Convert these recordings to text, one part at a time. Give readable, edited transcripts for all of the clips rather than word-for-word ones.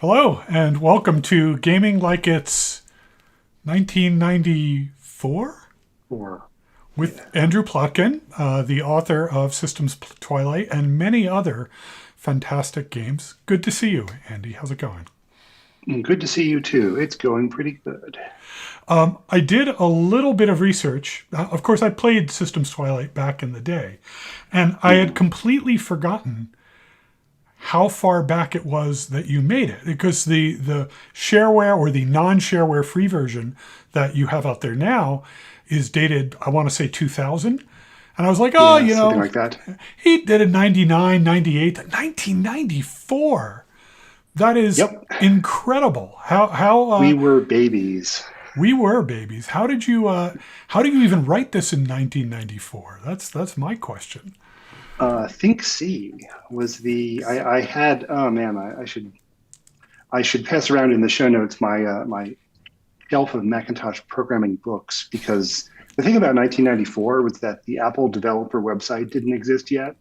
Hello, and welcome to Gaming Like It's 1994 Or with Andrew Plotkin, the author of Systems Twilight and many other fantastic games. Good to see you, Andy. How's it going? good to see you too. It's going pretty good. I did a little bit of research. Of course, I played Systems Twilight back in the day, and I had Mhm. completely forgotten how far back it was that you made it, because the shareware or the non-shareware free version that you have out there now is dated, I want to say 2000. And I was like, oh, Yeah, something like that. he did it 99, 98, 1994. That is Yep, incredible. How we were babies. we were babies. How do you even write this in 1994? That's my question. Think C was the I had. Oh man, I should pass around in the show notes my shelf of Macintosh programming books because the thing about 1994 was that the Apple developer website didn't exist yet.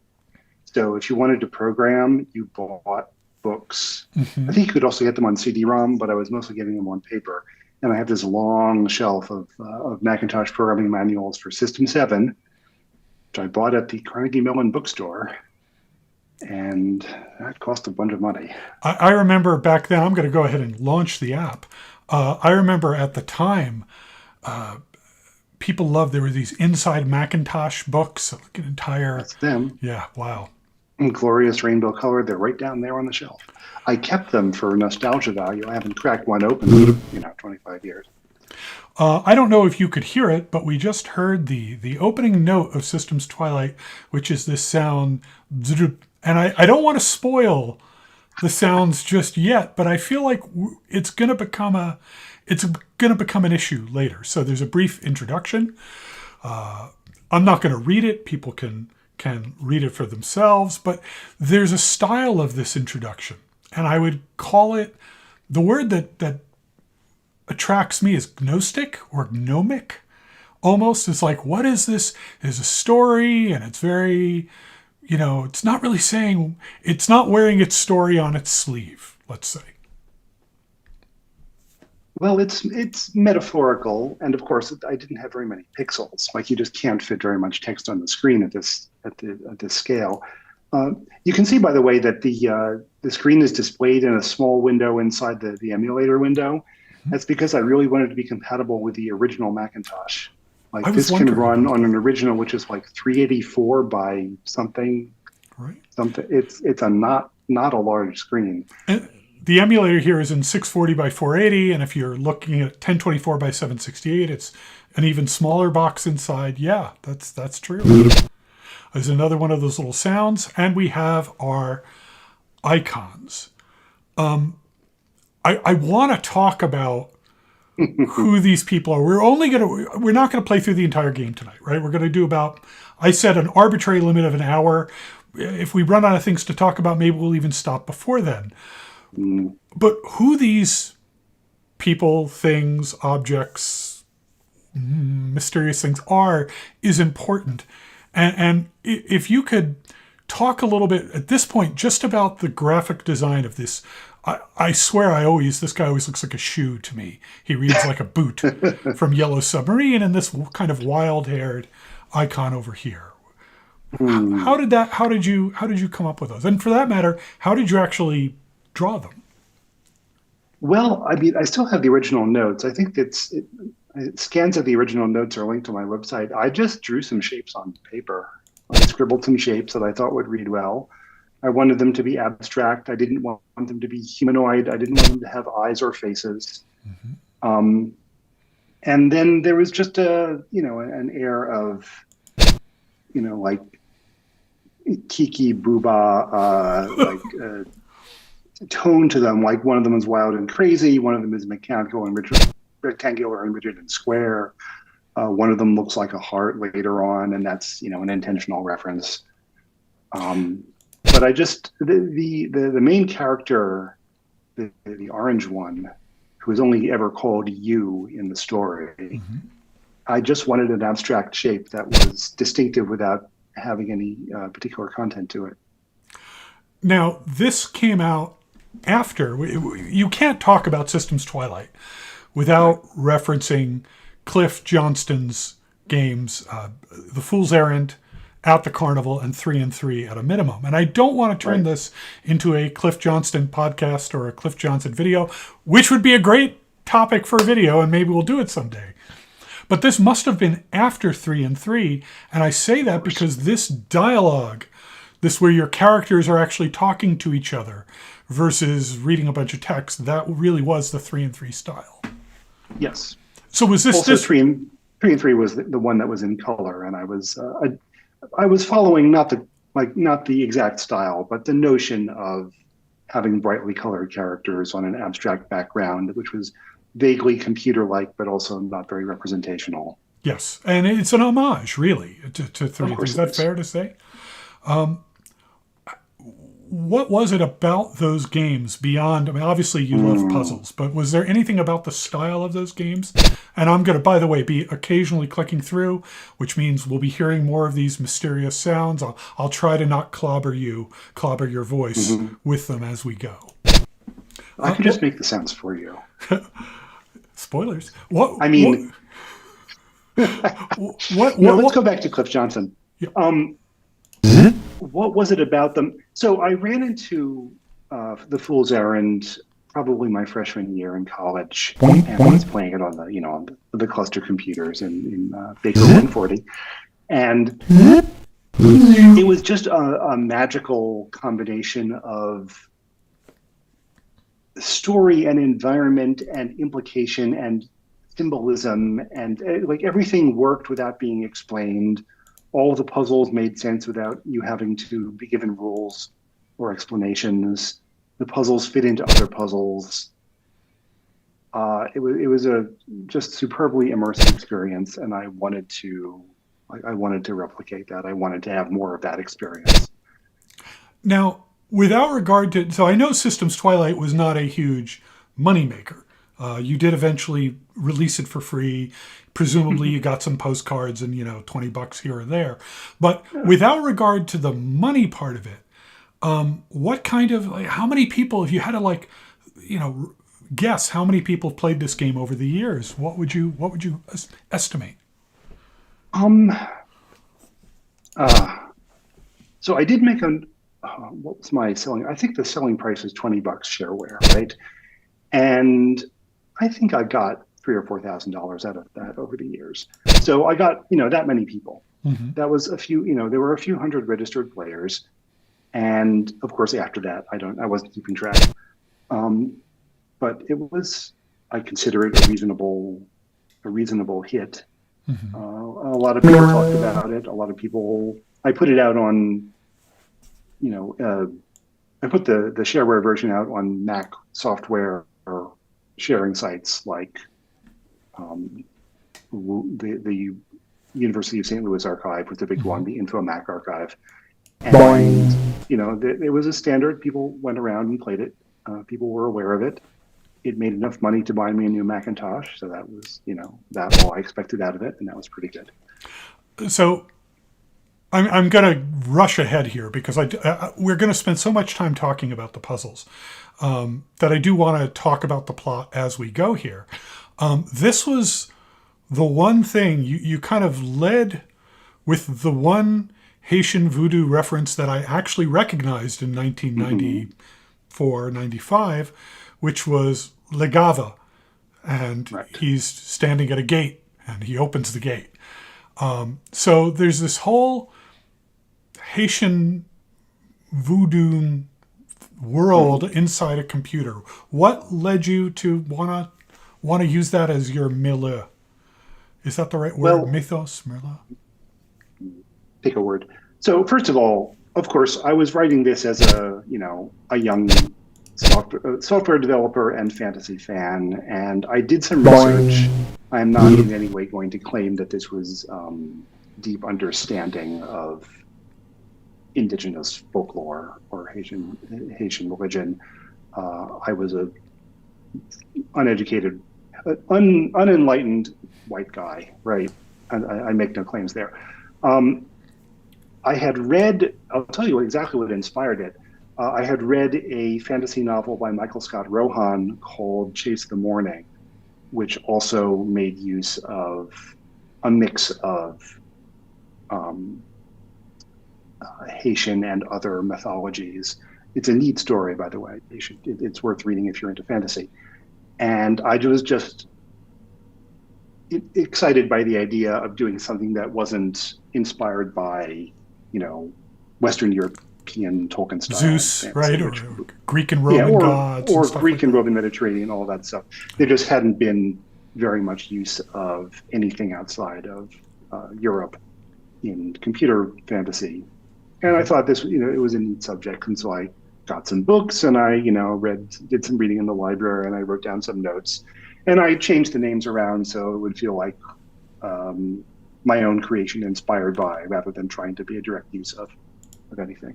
So if you wanted to program, you bought books. I think you could also get them on CD-ROM, but I was mostly getting them on paper. And I have this long shelf of Macintosh programming manuals for System 7, which I bought at the Carnegie Mellon bookstore, and that cost a bunch of money. I remember back then, I'm going to go ahead and launch the app. I remember at the time, people loved, there were these inside Macintosh books, like an entire, That's them. yeah, wow. In glorious rainbow color, they're right down there on the shelf. I kept them for nostalgia value. I haven't cracked one open in 25 years. I don't know if you could hear it, but we just heard the opening note of Systems Twilight, which is this sound, and I don't want to spoil the sounds just yet, but I feel like it's going to become an issue later. So there's a brief introduction. I'm not going to read it. People can read it for themselves, but there's a style of this introduction, and I would call it, the word that attracts me is gnostic or gnomic. Almost, it's like, what is this? There's a story, and it's very, it's not really saying, it's not wearing its story on its sleeve, let's say. Well, it's metaphorical, and of course, I didn't have very many pixels. Like you just can't fit very much text on the screen at this scale. You can see, by the way, that the screen is displayed in a small window inside the emulator window. That's because I really wanted to be compatible with the original Macintosh. I Like was this can wondering run about on that, an original, which is like 384 by something. right? Something. It's a not a large screen. And the emulator here is in 640 by 480, and if you're looking at 1024 by 768, it's an even smaller box inside. Yeah, that's true. There's another one of those little sounds, and we have our icons. I want to talk about who these people are. We're not gonna play through the entire game tonight, right? We're gonna do about, I said, an arbitrary limit of an hour. If we run out of things to talk about, maybe we'll even stop before then. Mm. But who these people, things, objects, mysterious things are is important. And if you could talk a little bit at this point just about the graphic design of this. I swear this guy always looks like a shoe to me. He reads like a boot from Yellow Submarine, and this kind of wild-haired icon over here. Hmm. How did you come up with those? And for that matter, how did you actually draw them? Well, I mean, I still have the original notes. I think scans of the original notes are linked to my website. I just drew some shapes on paper. I scribbled some shapes that I thought would read well. I wanted them to be abstract. I didn't want them to be humanoid. I didn't want them to have eyes or faces. Um, and then there was just an air of, like Kiki Booba, tone to them. Like one of them is wild and crazy. One of them is mechanical and rectangular and rigid and square. One of them looks like a heart later on, and that's an intentional reference. But I just the main character, the orange one, who is only ever called you in the story. I just wanted an abstract shape that was distinctive without having any particular content to it. Now, this came out after, you can't talk about Systems Twilight without referencing Cliff Johnston's games, The Fool's Errand, At the Carnival, and 3 and 3 at a minimum. And I don't want to turn this into a Cliff Johnston podcast or a Cliff Johnston video, which would be a great topic for a video, and maybe we'll do it someday. But this must have been after 3 and 3, and I say that because this dialogue, this where your characters are actually talking to each other versus reading a bunch of text, that really was the 3 and 3 style. Yes. So was this... Also, 3 and 3 was the one that was in color, and I was following not the exact style, but the notion of having brightly colored characters on an abstract background, which was vaguely computer-like, but also not very representational. Yes, and it's an homage, really, to 3 and 3. Is that fair to say? What was it about those games beyond, I mean, obviously you love puzzles, but was there anything about the style of those games? And I'm going to, by the way, be occasionally clicking through, which means we'll be hearing more of these mysterious sounds. I'll try to not clobber your voice with them as we go. I can just make the sounds for you. Spoilers. Let's go back to Cliff Johnson. Yeah. What was it about them? So I ran into The Fool's Errand probably my freshman year in college, and I was playing it on the cluster computers in Baker 140, and it was just a magical combination of story and environment and implication and symbolism, and like everything worked without being explained. All the puzzles made sense without you having to be given rules or explanations. The puzzles fit into other puzzles. It was a just superbly immersive experience, and I wanted to replicate that. I wanted to have more of that experience. Now, without regard to, so I know Systems Twilight was not a huge moneymaker. You did eventually release it for free. Presumably you got some postcards and, $20 here or there. But without regard to the money part of it, what kind of, how many people, if you had to guess how many people played this game over the years, what would you estimate? So I did make what was my selling? I think the selling price was $20 shareware, right? And I think I got $3,000 or $4,000 out of that over the years. So I got, that many people. Mm-hmm. That was a few, there were a few hundred registered players. And of course, after that, I wasn't keeping track. But I consider it a reasonable hit. Mm-hmm. A lot of people talked about it. A lot of people, I put it out on, I put the shareware version out on Mac software or sharing sites like the University of St. Louis archive was the big one, the InfoMac archive. And, it was a standard. People went around and played it. People were aware of it. It made enough money to buy me a new Macintosh. So that was, that's all I expected out of it. And that was pretty good. So I'm going to rush ahead here because we're going to spend so much time talking about the puzzles that I do want to talk about the plot as we go here. This was the one thing you kind of led with, the one Haitian voodoo reference that I actually recognized in 1994, 95, which was Le Gava. And he's standing at a gate and he opens the gate. So there's this whole Haitian voodoo world inside a computer. What led you to want to use that as your milieu? Is that the right word? Well, mythos, milieu? Pick a word. So first of all, of course, I was writing this as a young software developer and fantasy fan, and I did some research. I am not in any way going to claim that this was deep understanding of indigenous folklore or Haitian religion. I was a uneducated, unenlightened white guy, right? I make no claims there. I had read, I'll tell you exactly what inspired it. I had read a fantasy novel by Michael Scott Rohan called Chase the Morning, which also made use of a mix of um, Haitian and other mythologies. It's a neat story, by the way. It's worth reading if you're into fantasy. And I was just excited by the idea of doing something that wasn't inspired by, Western European Tolkien style Zeus, fantasy, right? Or which, Greek and yeah, Roman gods and or stuff Greek like and that. Roman Mediterranean, all that stuff. There just hadn't been very much use of anything outside of Europe in computer fantasy. And I thought this, it was a neat subject, and so I got some books and I, did some reading in the library, and I wrote down some notes, and I changed the names around so it would feel like um, my own creation inspired by, rather than trying to be a direct use of anything.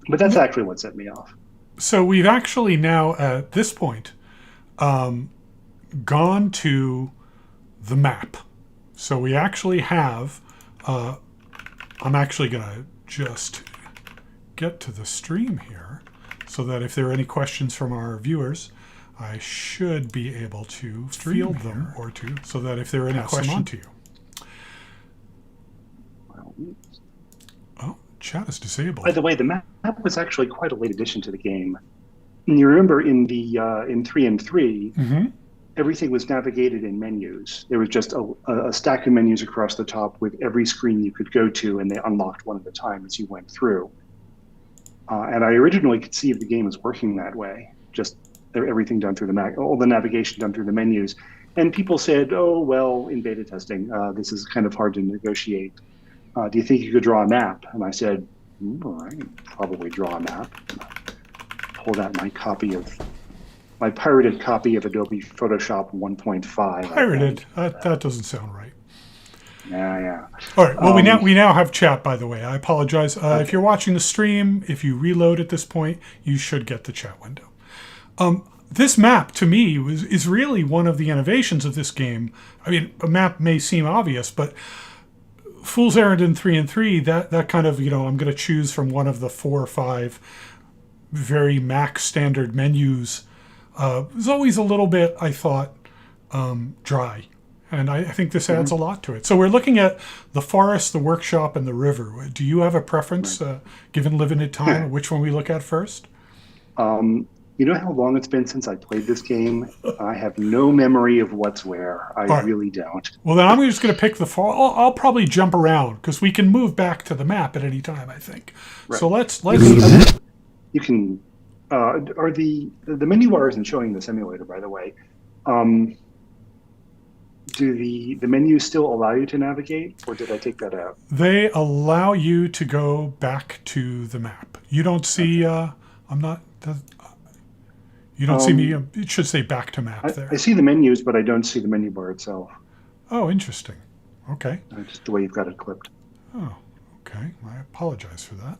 But that's actually what set me off. So we've actually now, at this point, gone to the map. So we actually have, I'm actually going to just get to the stream here so that if there are any questions from our viewers, I should be able to field them or two, so that if there are any questions on to you. Oh, chat is disabled. By the way, the map was actually quite a late addition to the game. And you remember in in 3 and 3, everything was navigated in menus. There was just a stack of menus across the top with every screen you could go to, and they unlocked one at a time as you went through. And I originally conceived the game as working that way, just everything done through all the navigation done through the menus. And people said, oh, well, in beta testing, this is kind of hard to negotiate. Do you think you could draw a map? And I said, I can probably draw a map. And I pulled out my pirated copy of Adobe Photoshop 1.5. Pirated? That doesn't sound right. Yeah. All right. Well, we now have chat, by the way. I apologize. If you're watching the stream, if you reload at this point, you should get the chat window. This map, to me, is really one of the innovations of this game. I mean, a map may seem obvious, but Fool's Errand in 3 and 3, that kind of, I'm going to choose from one of the 4 or 5 very Mac standard menus. Was always a little bit, I thought, dry. And I think this adds a lot to it. So we're looking at the forest, the workshop, and the river. Do you have a preference, given limited time, which one we look at first? You know how long it's been since I played this game? I have no memory of what's where. I really don't. Well, then I'm just going to pick the fall. I'll probably jump around because we can move back to the map at any time, I think. Right. So let's. You can. Are the menu bar isn't showing this emulator, by the way. Do the menus still allow you to navigate, or did I take that out? They allow you to go back to the map. You don't see. I'm not. You don't see me. It should say back to map there. I see the menus, but I don't see the menu bar itself. Oh, interesting. Okay. Just the way you've got it clipped. Oh, okay. I apologize for that.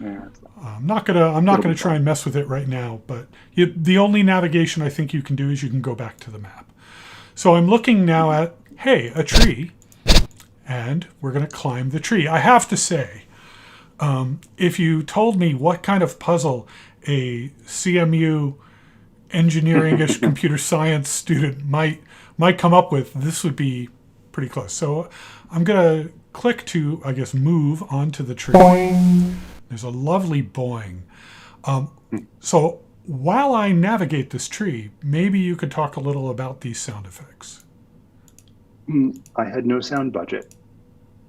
Yeah. I'm not gonna try and mess with it right now. But the only navigation I think you can do is you can go back to the map. So I'm looking now at a tree, and we're gonna climb the tree. I have to say, if you told me what kind of puzzle a CMU engineering-ish computer science student might come up with, this would be pretty close. So I'm going to click to, I guess, move onto the tree. Boing. There's a lovely boing. So while I navigate this tree, maybe you could talk a little about these sound effects. I had no sound budget,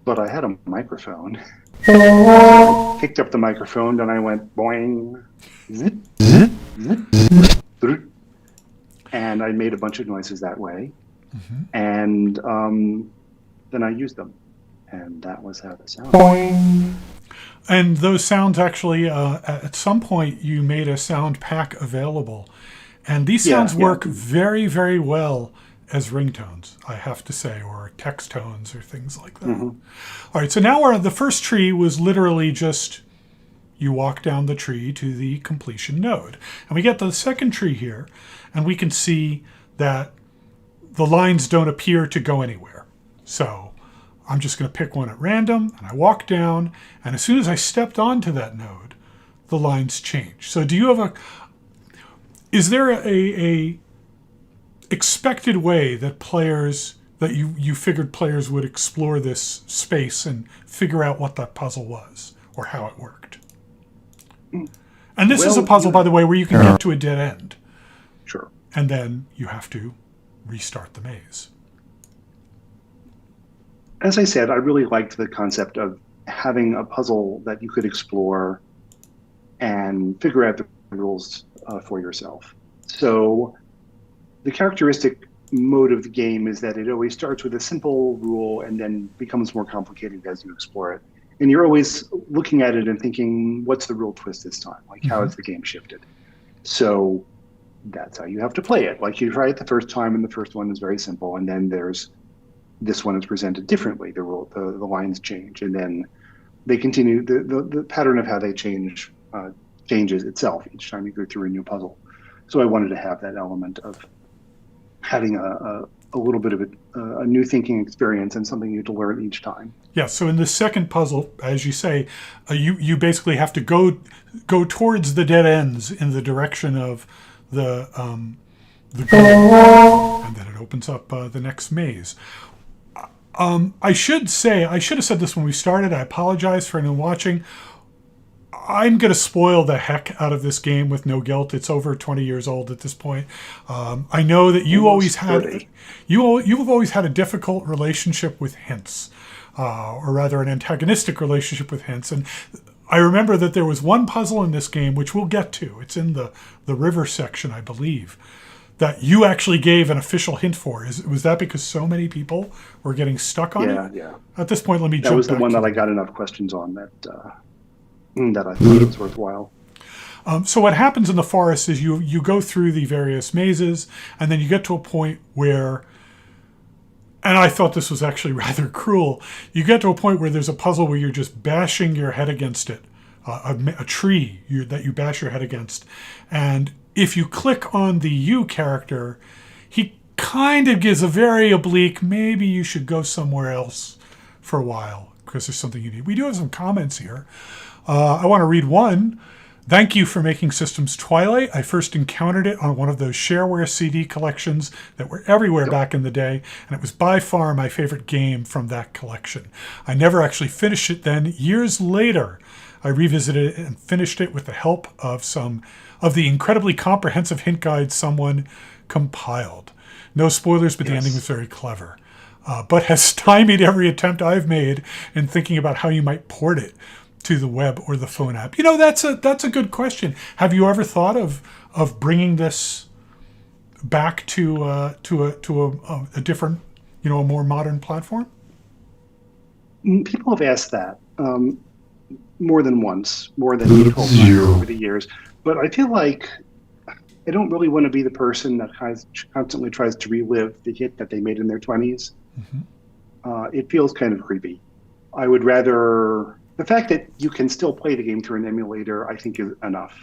but I had a microphone. I picked up the microphone and I went boing. Zip, zip, zip, zip, and I made a bunch of noises that way. And then I used them. And that was how the sound. Boing. And those sounds actually, at some point, you made a sound pack available. And these sounds work very, very well as ringtones, I have to say, or text tones or things like that. All right, so now the first tree was literally just you walk down the tree to the completion node. And we get to the second tree here, and we can see that the lines don't appear to go anywhere. So I'm just going to pick one at random, and I walk down, and as soon as I stepped onto that node, the lines change. So do you have is there a expected way that you figured players would explore this space and figure out what that puzzle was or how it worked? And this is a puzzle, by the way, where you can get to a dead end. Sure. And then you have to restart the maze. As I said, I really liked the concept of having a puzzle that you could explore and figure out the rules for yourself. So the characteristic mode of the game is that it always starts with a simple rule and then becomes more complicated as you explore it. And you're always looking at it and thinking, what's the rule twist this time? Like, how has the game shifted? So that's how you have to play it. Like, you try it the first time, and the first one is very simple. And then this one is presented differently. The lines change. And then they continue, the pattern of how they changes itself each time you go through a new puzzle. So I wanted to have that element of having a little bit of a new thinking experience and something new to learn each time. Yeah, so in the second puzzle, as you say, you basically have to go towards the dead ends in the direction of the goal, and then it opens up the next maze. I should have said this when we started. I apologize for anyone watching. I'm going to spoil the heck out of this game with no guilt. It's over 20 years old at this point. I know that you've always had a difficult relationship with hints, or rather an antagonistic relationship with hints. And I remember that there was one puzzle in this game, which we'll get to. It's in the river section, I believe, that you actually gave an official hint for. Was that because so many people were getting stuck on it? Yeah. At this point, let me jump back. That was the one that I got enough questions on that I thought was worthwhile. So what happens in the forest is you go through the various mazes, and then you get to a point where, and I thought this was actually rather cruel, you get to a point where there's a puzzle where you're just bashing your head against it, a tree that you bash your head against. And if you click on the you character, he kind of gives a very oblique, maybe you should go somewhere else for a while because there's something you need. We do have some comments here. I want to read one. Thank you for making Systems Twilight. I first encountered it on one of those shareware CD collections that were everywhere back in the day, and it was by far my favorite game from that collection. I never actually finished it then. Years later, I revisited it and finished it with the help of some of the incredibly comprehensive hint guides someone compiled. No spoilers, but the ending was very clever. But has stymied every attempt I've made in thinking about how you might port it to the web or the phone app. You know, that's a good question. Have you ever thought of bringing this back to a different, a more modern platform? People have asked that more than once, more than 12 times over the years. But I feel like I don't really want to be the person that constantly tries to relive the hit that they made in their 20s. Mm-hmm. It feels kind of creepy. I would rather... The fact that you can still play the game through an emulator, I think, is enough.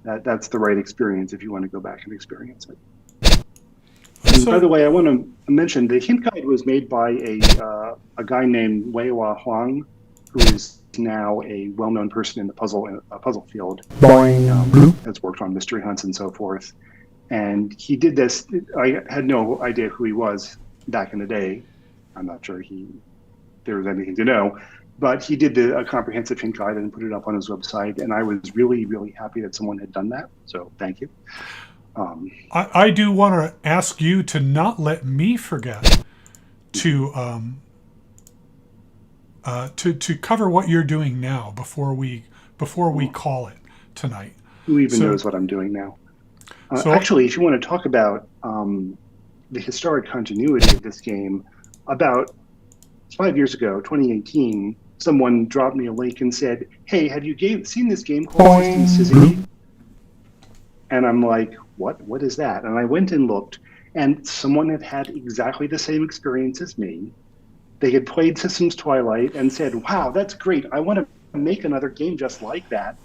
That's the right experience if you want to go back and experience it. And by the way, I want to mention the hint guide was made by a guy named Weiwa Huang, who is now a well-known person in the puzzle field. Has worked on mystery hunts and so forth. And he did this. I had no idea who he was back in the day. I'm not sure there was anything to know. But he did a comprehensive hint guide and put it up on his website, and I was really, really happy that someone had done that. So thank you. I do want to ask you to not let me forget to cover what you're doing now before we call it tonight. Who even knows what I'm doing now? Actually, if you want to talk about the historic continuity of this game, about 5 years ago, 2018. Someone dropped me a link and said, "Hey, have you seen this game called Systems Syzygy?" And I'm like, "What is that?" And I went and looked, and someone had exactly the same experience as me. They had played Systems Twilight and said, "Wow, that's great. I want to make another game just like that."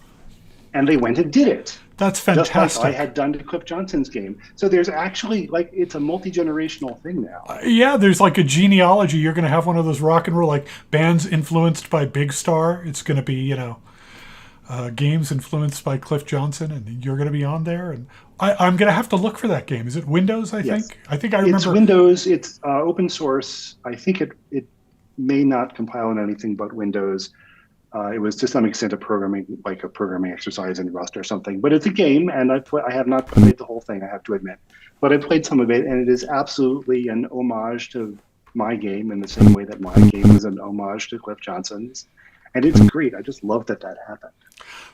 And they went and did it. That's fantastic. Just like I had done to Cliff Johnston's game. So there's actually, it's a multi-generational thing now. Yeah, there's like a genealogy. You're going to have one of those rock and roll, like bands influenced by Big Star. It's going to be, games influenced by Cliff Johnson, and you're going to be on there. And I'm going to have to look for that game. Is it Windows? Yes. I think I remember. It's Windows. It's open source. I think it may not compile on anything but Windows. It was to some extent a programming exercise in Rust or something. But it's a game, and I have not played the whole thing, I have to admit. But I played some of it, and it is absolutely an homage to my game in the same way that my game is an homage to Cliff Johnson's. And it's great. I just love that happened.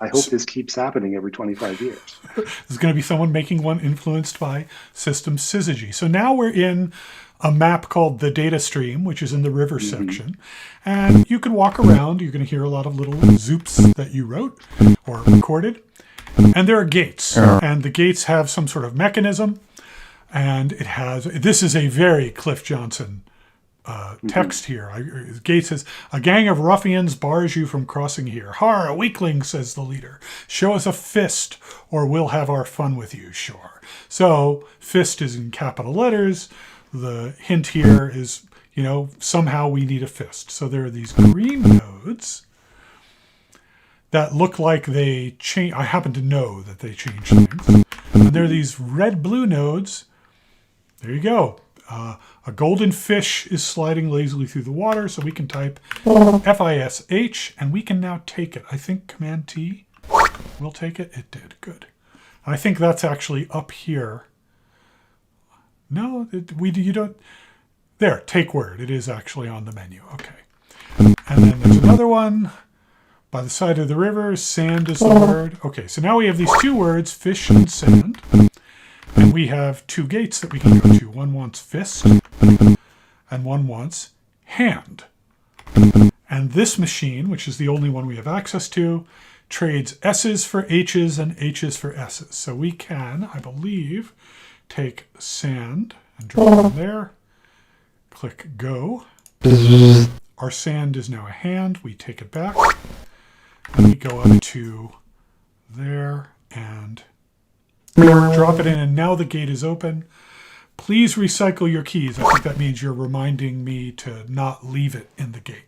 I hope this keeps happening every 25 years. There's going to be someone making one influenced by System Syzygy. So now we're in a map called the data stream, which is in the river section. And you can walk around. You're going to hear a lot of little zoops that you wrote or recorded. And there are gates. And the gates have some sort of mechanism. And this is a very Cliff Johnson text here. Gates says, "A gang of ruffians bars you from crossing here. Har, a weakling, says the leader. Show us a fist, or we'll have our fun with you, sure." So, fist is in capital letters. The hint here is, somehow we need a fist. So there are these green nodes that look like they change. I happen to know that they change things. And there are these red-blue nodes. There you go. A golden fish is sliding lazily through the water, so we can type FISH, and we can now take it. I think Command T will take it. It did. Good. I think that's actually up here. No, you don't. There, take word. It is actually on the menu. Okay. And then there's another one by the side of the river. Sand is the word. Okay, so now we have these two words, fish and sand. And we have two gates that we can go to. One wants fist, and one wants hand. And this machine, which is the only one we have access to, trades S's for H's and H's for S's. So we can, I believe, take sand and drop it in there. Click go. Our sand is now a hand. We take it back. And we go up to there and drop it in, and now the gate is open. Please recycle your keys. I think that means you're reminding me to not leave it in the gate.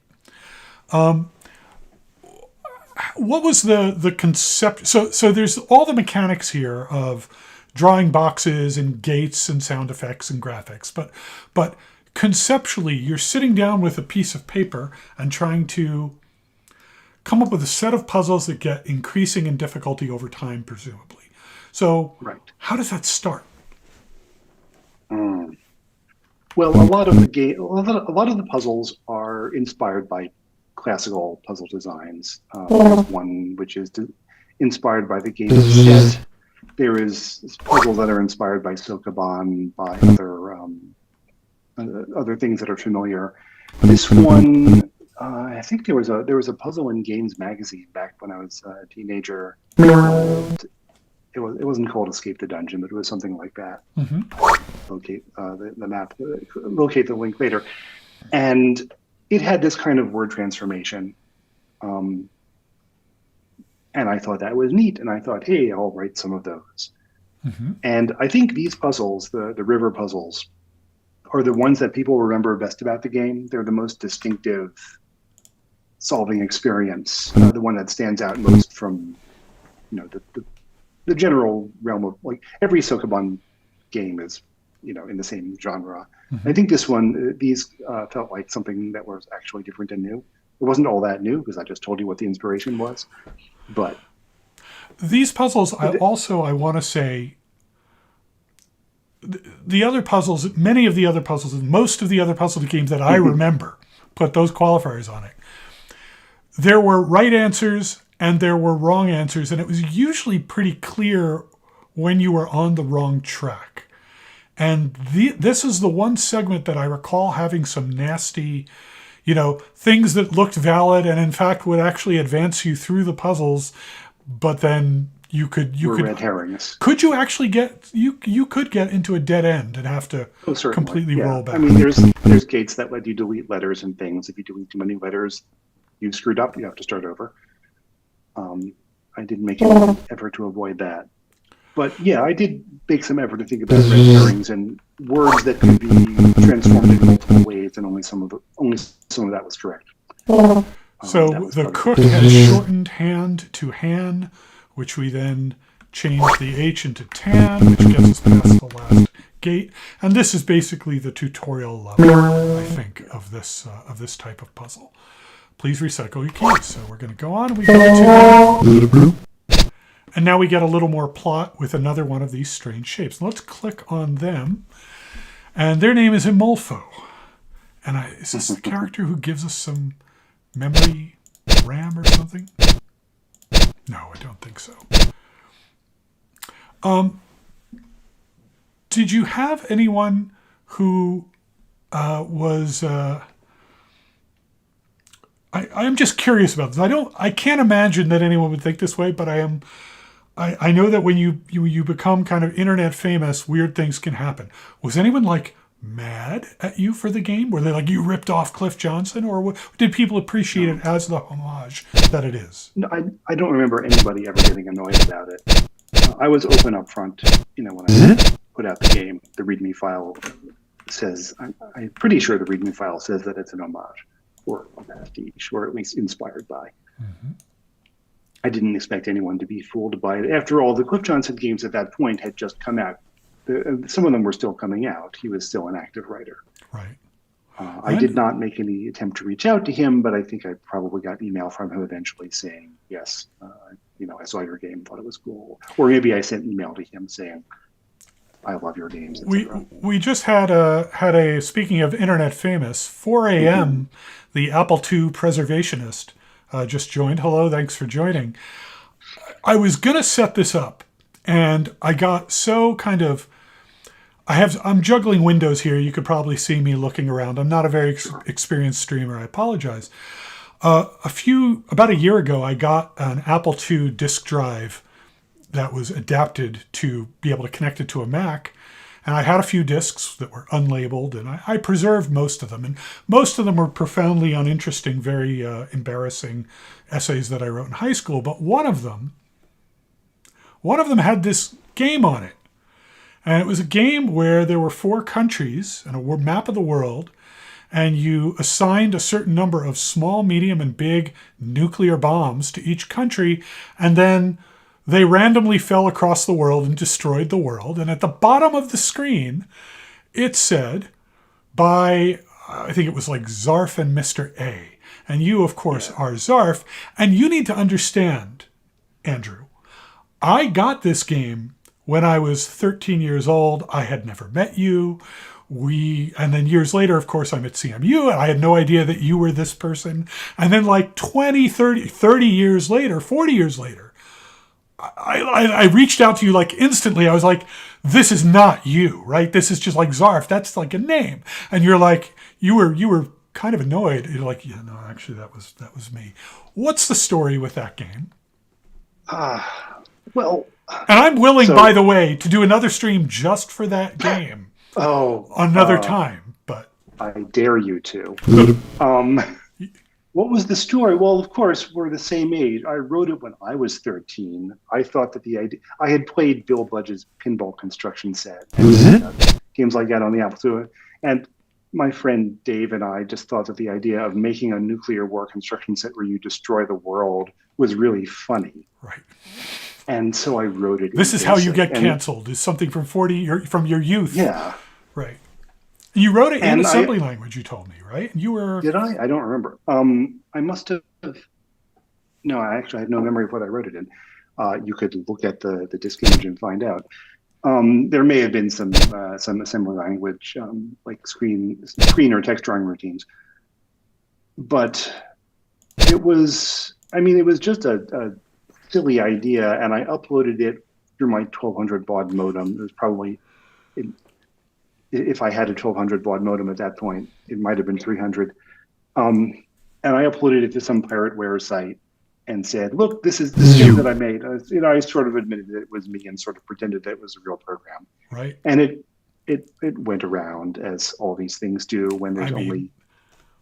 What was the concept? So there's all the mechanics here of drawing boxes and gates and sound effects and graphics. But conceptually, you're sitting down with a piece of paper and trying to come up with a set of puzzles that get increasing in difficulty over time, presumably. So, How does that start? Well, a lot of the puzzles are inspired by classical puzzle designs. There's one which is inspired by the game set. There is puzzles that are inspired by Sokoban, by other things that are familiar. This one, I think there was a puzzle in Games magazine back when I was a teenager. It wasn't called Escape the Dungeon, but it was something like that. Locate the map, locate the link later. And it had this kind of word transformation. And I thought that was neat. And I thought, hey, I'll write some of those. And I think these puzzles, the river puzzles, are the ones that people remember best about the game. They're the most distinctive solving experience, the one that stands out most from, the general realm of, like, every Sokoban game is, in the same genre. I think these felt like something that was actually different and new. It wasn't all that new because I just told you what the inspiration was, but these puzzles, I want to say, the other puzzles, most of the other puzzle games that I remember put those qualifiers on it. There were right answers and there were wrong answers, and it was usually pretty clear when you were on the wrong track. And this is the one segment that I recall having some nasty, things that looked valid and in fact would actually advance you through the puzzles, but then you could red herrings. Could you actually get you could get into a dead end and have to completely roll back? I mean, there's gates that let you delete letters and things. If you delete too many letters, you've screwed up. You have to start over. I didn't make any effort to avoid that. But yeah, I did make some effort to think about red herrings and words that could be transformed in multiple ways, and only some of that was correct. So the cook has shortened hand to Han, which we then change the H into Tan, which gets us past the last gate. And this is basically the tutorial level, I think, of this type of puzzle. Please recycle your keys. So we're going to go on. We go to, and now we get a little more plot with another one of these strange shapes. Let's click on them. And their name is Imolfo. And is this the character who gives us some memory RAM or something? No, I don't think so. Did you have anyone who was... I'm just curious about this. I can't imagine that anyone would think this way, but I know that when you become kind of internet famous, weird things can happen. Was anyone like mad at you for the game? Were they like, you ripped off Cliff Johnston, or did people appreciate it as the homage that it is? No, I don't remember anybody ever getting annoyed about it. I was open up front, when I put out the game. The README file says, I'm pretty sure the README file says that it's an homage, or a pastiche, or at least inspired by. Mm-hmm. I didn't expect anyone to be fooled by it. After all, the Cliff Johnston games at that point had just come out. Some of them were still coming out. He was still an active writer. Right. I did not make any attempt to reach out to him, but I think I probably got email from him eventually saying, yes, I saw your game, thought it was cool. Or maybe I sent email to him saying, I love your games. We just had a speaking of internet famous, 4 a.m., the Apple II preservationist just joined. Hello, thanks for joining. I was going to set this up, and I got so kind of... I'm juggling windows here. You could probably see me looking around. I'm not a very experienced streamer. I apologize. About a year ago, I got an Apple II disk drive that was adapted to be able to connect it to a Mac. And I had a few discs that were unlabeled, and I preserved most of them. And most of them were profoundly uninteresting, very embarrassing essays that I wrote in high school. But one of them had this game on it. And it was a game where there were 4 countries and a map of the world, and you assigned a certain number of small, medium, and big nuclear bombs to each country, and then they randomly fell across the world and destroyed the world. And at the bottom of the screen, it said, by, I think it was like Zarf and Mr. A. And you, of course, are Zarf. And you need to understand, Andrew, I got this game when I was 13 years old. I had never met you. And then years later, of course, I'm at CMU, and I had no idea that you were this person. And then like 20, 30 years later, 40 years later, I reached out to you like instantly. I was like, this is not you, right? This is just like Zarf. That's like a name. And you're like, you were kind of annoyed. You're like, yeah, no, actually that was me. What's the story with that game? Well... And I'm willing, by the way, to do another stream just for that game. Another time, but I dare you to. What was the story? Well, of course, we're the same age. I wrote it when I was 13. I thought that I had played Bill Budge's Pinball Construction Set, games like that on the Apple II, and my friend Dave and I just thought that the idea of making a nuclear war construction set where you destroy the world was really funny. Right. And so I wrote it. This is how you get canceled. Is something from from your youth. Yeah. Right. You wrote it in assembly language, you told me, right? You were... Did I? I don't remember. I must have... No, I actually have no memory of what I wrote it in. You could look at the disk image and find out. There may have been some assembly language, like screen or text drawing routines. But it was just a silly idea, and I uploaded it through my 1200 baud modem. It was probably... If I had a 1200 baud modem at that point, it might have been 300. And I uploaded it to some pirateWare site and said, look, this is the game that I made. I sort of admitted that it was me and sort of pretended that it was a real program. Right. And it went around, as all these things do, when there's only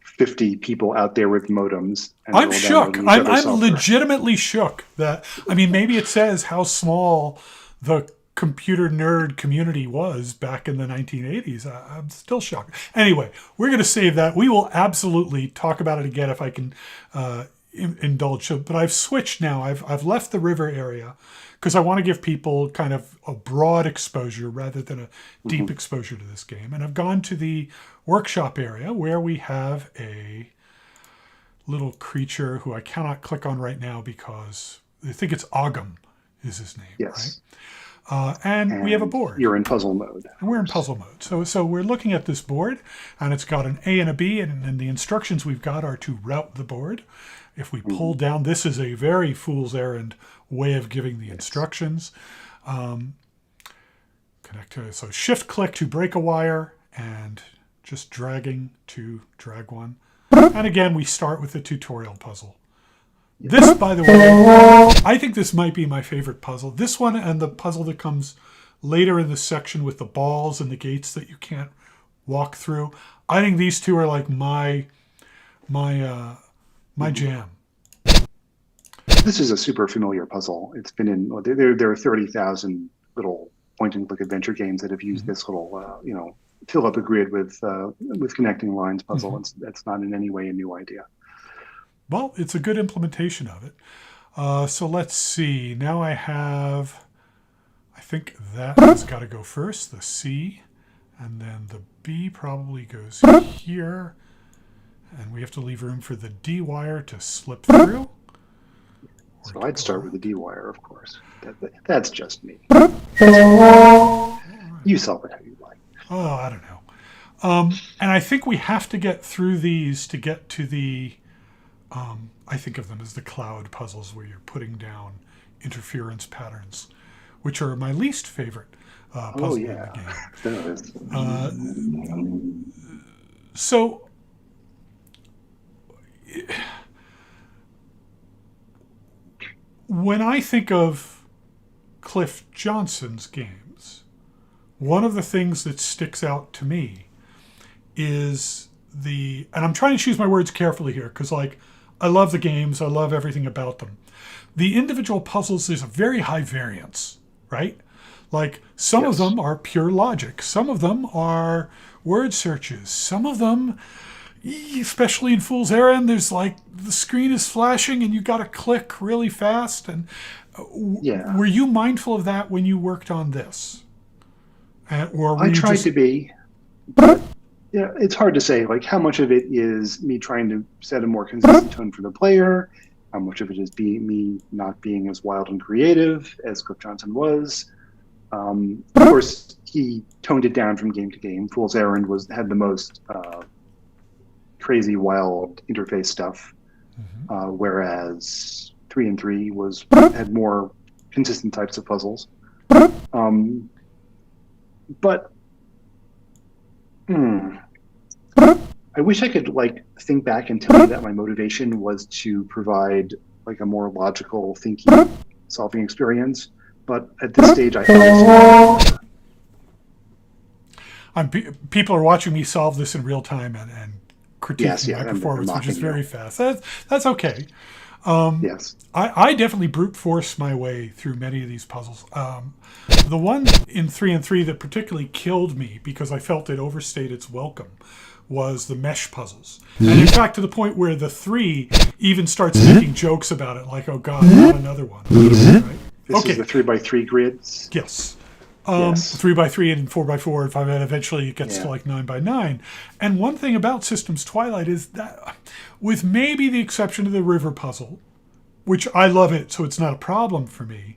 50 people out there with modems. And I'm shook. I'm legitimately shook that, maybe it says how small the computer nerd community was back in the 1980s. I'm still shocked. Anyway, we're going to save that. We will absolutely talk about it again if I can indulge. But I've switched now. I've left the river area because I want to give people kind of a broad exposure rather than a deep exposure to this game. And I've gone to the workshop area where we have a little creature who I cannot click on right now because I think it's Ogham is his name. Yes. Right? And we have a board. You're in puzzle mode. And we're in puzzle mode. So we're looking at this board, and it's got an A and a B, and the instructions we've got are to route the board. If we pull down, this is a very fool's errand way of giving the instructions. Connect to, so shift click to break a wire, and just dragging to drag one. And again, we start with the tutorial puzzle. This, by the way, I think this might be my favorite puzzle. This one and the puzzle that comes later in the section with the balls and the gates that you can't walk through. I think these two are like my jam. This is a super familiar puzzle. It's been in, there are 30,000 little point-and-click adventure games that have used this little, fill up a grid with connecting lines puzzle. That's not in any way a new idea. Well, it's a good implementation of it. So let's see. Now I think that has got to go first, the C, and then the B probably goes here. And we have to leave room for the D wire to slip through. So I'd start with the D wire, of course. That's just me. You solve it how you like. Oh, I don't know. And I think we have to get through these to get to the, I think of them as the cloud puzzles where you're putting down interference patterns, which are my least favorite puzzle in the game. So when I think of Cliff Johnston's games, one of the things that sticks out to me is and I'm trying to choose my words carefully here because, like, I love the games, I love everything about them. The individual puzzles, there's a very high variance, right? Like, some of them are pure logic. Some of them are word searches. Some of them, especially in Fool's Errand, there's like the screen is flashing and you got to click really fast. And were you mindful of that when you worked on this? Or I tried to be, but it's hard to say. Like, how much of it is me trying to set a more consistent tone for the player? How much of it is me not being as wild and creative as Cliff Johnston was? Of course, he toned it down from game to game. Fool's Errand had the most crazy, wild interface stuff, whereas 3 and 3 had more consistent types of puzzles. But I wish I could think back and tell you that my motivation was to provide like a more logical thinking, solving experience. But at this stage, I found people are watching me solve this in real time and critiquing my performance, which is very fast. That's okay. I definitely brute force my way through many of these puzzles. The one in 3 and 3 that particularly killed me because I felt it overstayed its welcome was the mesh puzzles. And in fact, to the point where the 3 even starts making jokes about it, like, oh God, not another one. Right? This is the 3x3 grids? Yes. 3x3 and 4x4 and 5, and eventually it gets to like 9x9. And one thing about Systems Twilight is that, with maybe the exception of the river puzzle, which I love it, so it's not a problem for me,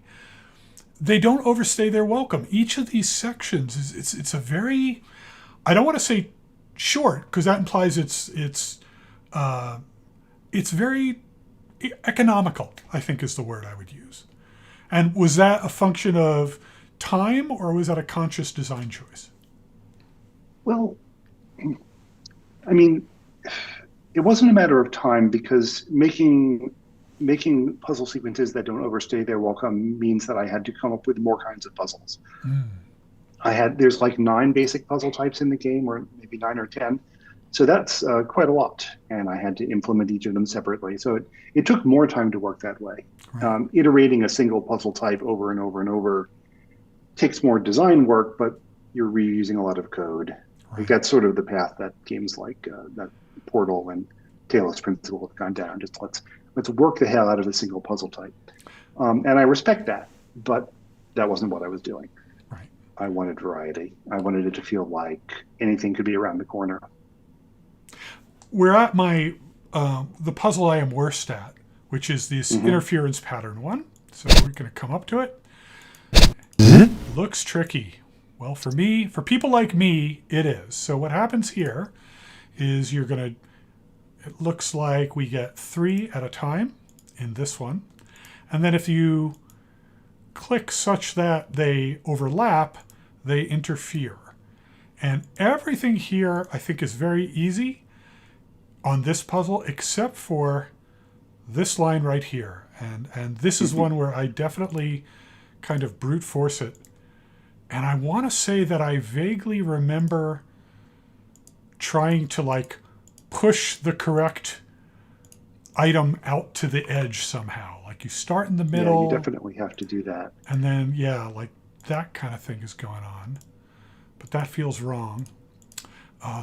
they don't overstay their welcome. Each of these sections it's a very, I don't want to say short because that implies it's very economical, I think is the word I would use. And was that a function of time, or was that a conscious design choice? Well, I mean, it wasn't a matter of time because making puzzle sequences that don't overstay their welcome means that I had to come up with more kinds of puzzles. There's like 9 basic puzzle types in the game, or maybe 9 or 10. So that's quite a lot, and I had to implement each of them separately. So it took more time to work that way. Right. Iterating a single puzzle type over and over and over takes more design work, but you're reusing a lot of code. Like Right. that's sort of the path that games like that Portal and Talos Principle have gone down. Just let's work the hell out of a single puzzle type, and I respect that, but that wasn't what I was doing. Right. I wanted variety. I wanted it to feel like anything could be around the corner. We're at my the puzzle I am worst at, which is this Mm-hmm. interference pattern one. So we're going to come up to it. Looks tricky. Well, for me, for people like me, it is. So what happens here is you're going to, it looks like we get 3 at a time in this one. And then if you click such that they overlap, they interfere. And everything here I think is very easy on this puzzle except for this line right here. And this is one where I definitely kind of brute force it. And I want to say that I vaguely remember trying to like push the correct item out to the edge somehow. Like you start in the Yeah, middle. you definitely have to do that. And then, yeah, like that kind of thing is going on. But that feels wrong.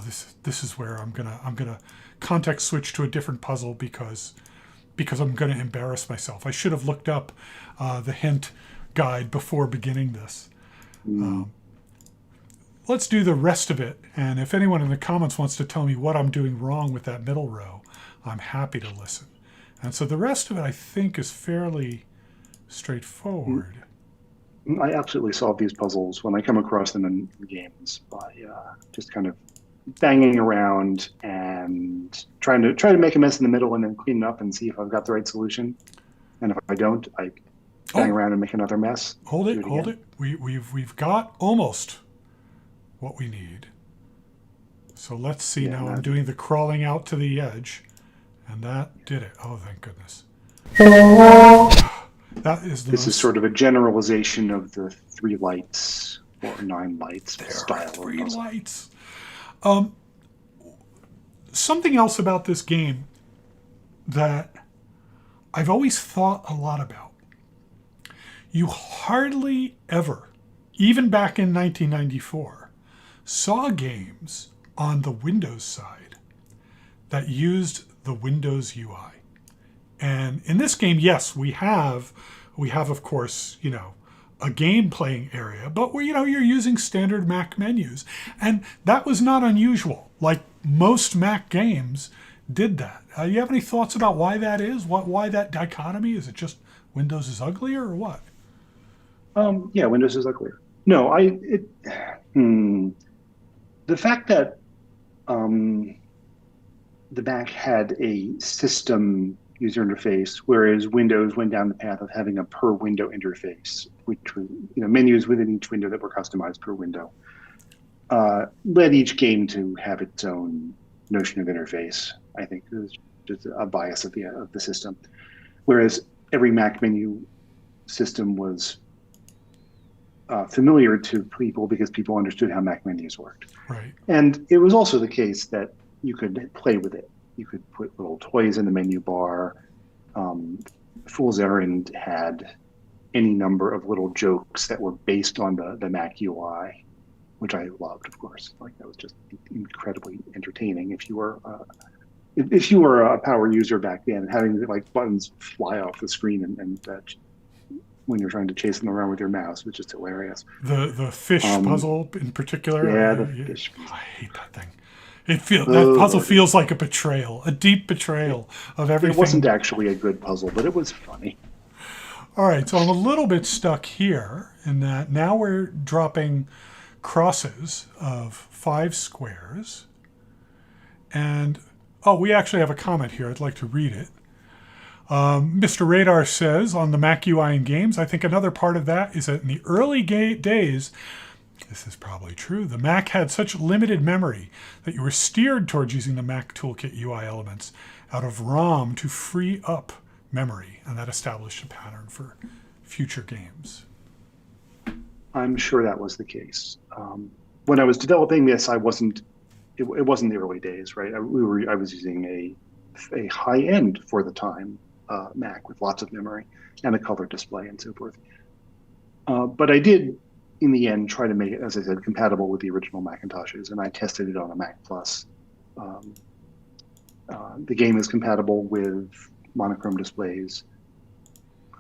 This is where I'm gonna context switch to a different puzzle because I'm gonna embarrass myself. I should have looked up the hint guide before beginning this. Let's do the rest of it. And if anyone in the comments wants to tell me what I'm doing wrong with that middle row, I'm happy to listen. And so the rest of it, I think, is fairly straightforward. I absolutely solve these puzzles when I come across them in games by just kind of banging around and trying to make a mess in the middle and then clean it up and see if I've got the right solution. And if I don't, I bang around and make another mess. Hold it. We've got almost what we need. So let's see now. I'm doing the crawling out to the edge, and that did it. Oh, thank goodness. That is the This is sort of a generalization of the 3 lights or 9 lights style. 3 lights. Something else about this game that I've always thought a lot about. You hardly ever, even back in 1994, saw games on the Windows side that used the Windows UI. And in this game, yes, we have of course, a game playing area, but where you're using standard Mac menus, and that was not unusual. Like most Mac games did that. You have any thoughts about why that is? Why that dichotomy? Is it just Windows is uglier or what? Yeah, Windows is uglier. No, the fact that the Mac had a system user interface, whereas Windows went down the path of having a per window interface, which was menus within each window that were customized per window, led each game to have its own notion of interface. I think it was just a bias of the system, whereas every Mac menu system was familiar to people because people understood how Mac menus worked. Right. And it was also the case that you could play with it. You could put little toys in the menu bar. Fool's Errand had any number of little jokes that were based on the Mac UI, which I loved, of course. Like that was just incredibly entertaining. If you were a power user back then, having like buttons fly off the screen and when you're trying to chase them around with your mouse, which is hilarious. The fish puzzle in particular. Yeah, the fish. I hate that thing. That puzzle feels like a betrayal, a deep betrayal of everything. It wasn't actually a good puzzle, but it was funny. All right, so I'm a little bit stuck here in that now we're dropping crosses of 5 squares. And, we actually have a comment here. I'd like to read it. Mr. Radar says, on the Mac UI in games, I think another part of that is that in the early days, this is probably true, the Mac had such limited memory that you were steered towards using the Mac Toolkit UI elements out of ROM to free up memory, and that established a pattern for future games. I'm sure that was the case. When I was developing this, it wasn't the early days, right? I was using a high-end, for the time, Mac with lots of memory and a color display and so forth. But I did in the end, try to make it, as I said, compatible with the original Macintoshes. And I tested it on a Mac Plus. Um, the game is compatible with monochrome displays.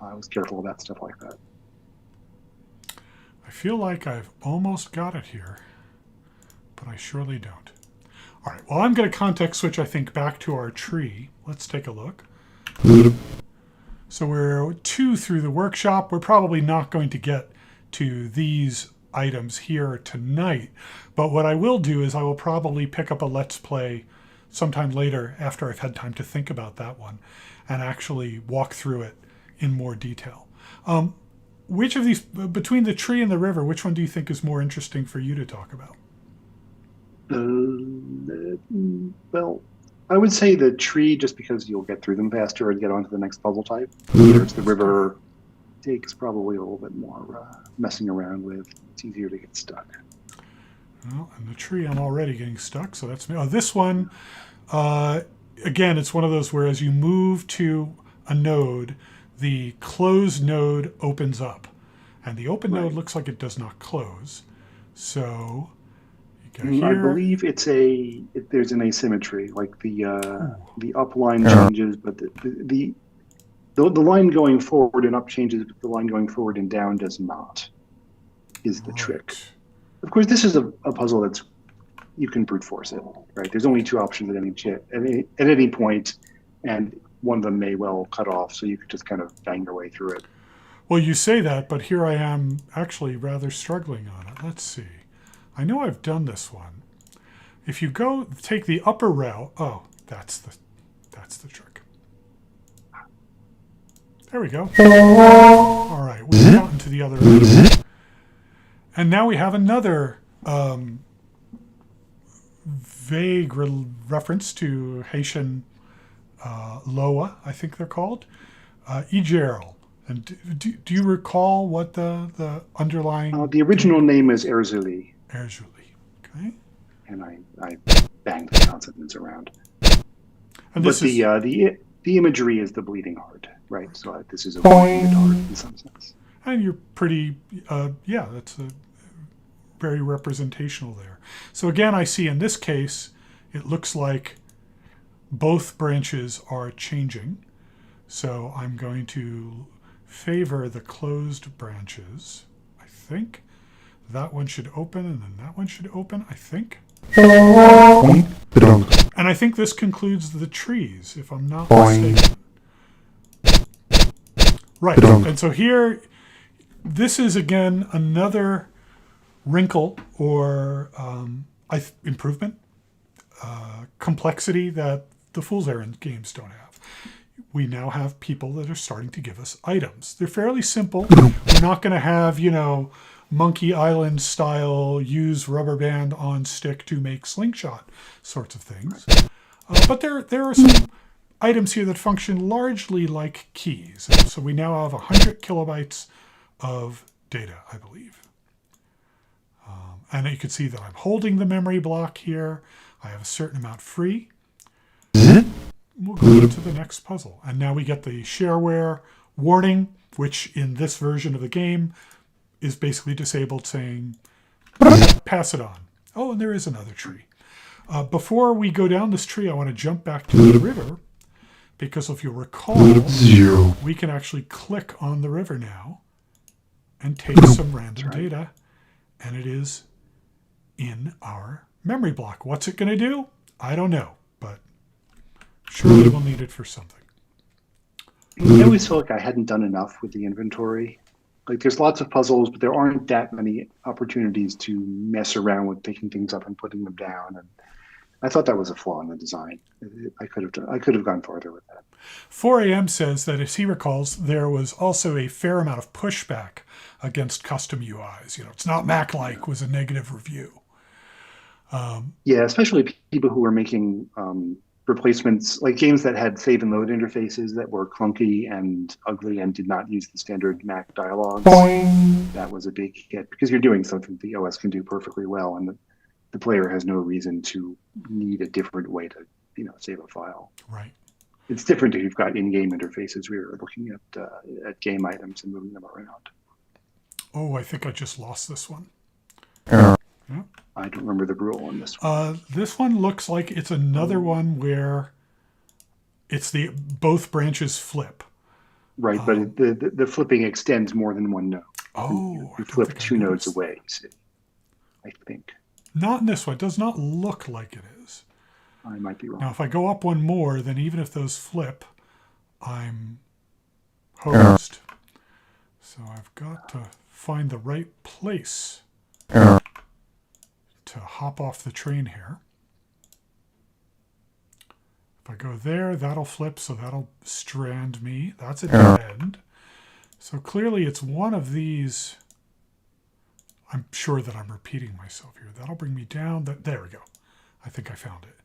I was careful about stuff like that. I feel like I've almost got it here, but I surely don't. All right, well, I'm going to context switch, I think, back to our tree. Let's take a look. So we're 2 through the workshop. We're probably not going to get to these items here tonight, but what I will do is I will probably pick up a Let's Play sometime later after I've had time to think about that one and actually walk through it in more detail. Which of these, between the tree and the river, which one do you think is more interesting for you to talk about? Well, I would say the tree, just because you'll get through them faster and get on to the next puzzle type. Whereas the river takes probably a little bit more messing around with. It's easier to get stuck. Well, and the tree, I'm already getting stuck, so that's me. Oh, this one, again, it's one of those where as you move to a node, the closed node opens up. And the open node looks like it does not close. So you go here. I believe there's an asymmetry, like the up line changes, but the line going forward and up changes, but the line going forward and down does not, is the trick. Of course, this is a puzzle that's, you can brute force it, right? There's only 2 options at any point, and one of them may well cut off, so you could just kind of bang your way through it. Well, you say that, but here I am actually rather struggling on it. Let's see. I know I've done this one. If you go take the upper route, that's the trick. There we go. All right, we've gotten to the other end. And now we have another vague reference to Haitian Loa, I think they're called, Ijerl. And do you recall what the underlying... the original name is Erzuli. Erzuli, okay. And I banged the consonants around. And but the imagery is the bleeding heart, right? So this is a wounded heart in some sense. And you're pretty, that's very representational there. So again, I see in this case, it looks like both branches are changing. So I'm going to favor the closed branches, I think. That one should open, and then that one should open, I think. And I think this concludes the trees, if I'm not mistaken. Right, and so here, this is again another wrinkle or improvement, complexity that the Fool's Errand games don't have. We now have people that are starting to give us items. They're fairly simple. We're not going to have, Monkey Island style, use rubber band on stick to make slingshot sorts of things. But there are some items here that function largely like keys. So we now have 100 kilobytes of data, I believe. And you can see that I'm holding the memory block here. I have a certain amount free. We'll go to the next puzzle. And now we get the shareware warning, which in this version of the game is basically disabled, saying, pass it on. Oh, and there is another tree. Before we go down this tree, I want to jump back to the river, because if you'll recall, we can actually click on the river now and take some random data, and it is in our memory block. What's it going to do? I don't know, but surely we'll need it for something. I always felt like I hadn't done enough with the inventory. Like, there's lots of puzzles, but there aren't that many opportunities to mess around with picking things up and putting them down. And I thought that was a flaw in the design. I could have gone farther with that. 4AM says that, as he recalls, there was also a fair amount of pushback against custom UIs. It's not Mac-like was a negative review. Yeah, especially people who were making replacements, like games that had save and load interfaces that were clunky and ugly and did not use the standard Mac dialogues. That was a big hit, because you're doing something the OS can do perfectly well, and the player has no reason to need a different way to, save a file. Right. It's different if you've got in-game interfaces. We were looking at game items and moving them around. Oh, I think I just lost this one. Yeah. I don't remember the rule on this one. This one looks like it's another one where it's both branches flip. Right, but the flipping extends more than one node. Oh, you flip two nodes away, see, I think. Not in this one. It does not look like it is. I might be wrong. Now, if I go up one more, then even if those flip, I'm hosed. So I've got to find the right place to hop off the train here. If I go there, that'll flip, so that'll strand me. That's a dead end. So clearly it's one of these. I'm sure that I'm repeating myself here. That'll bring me down. There we go. I think I found it.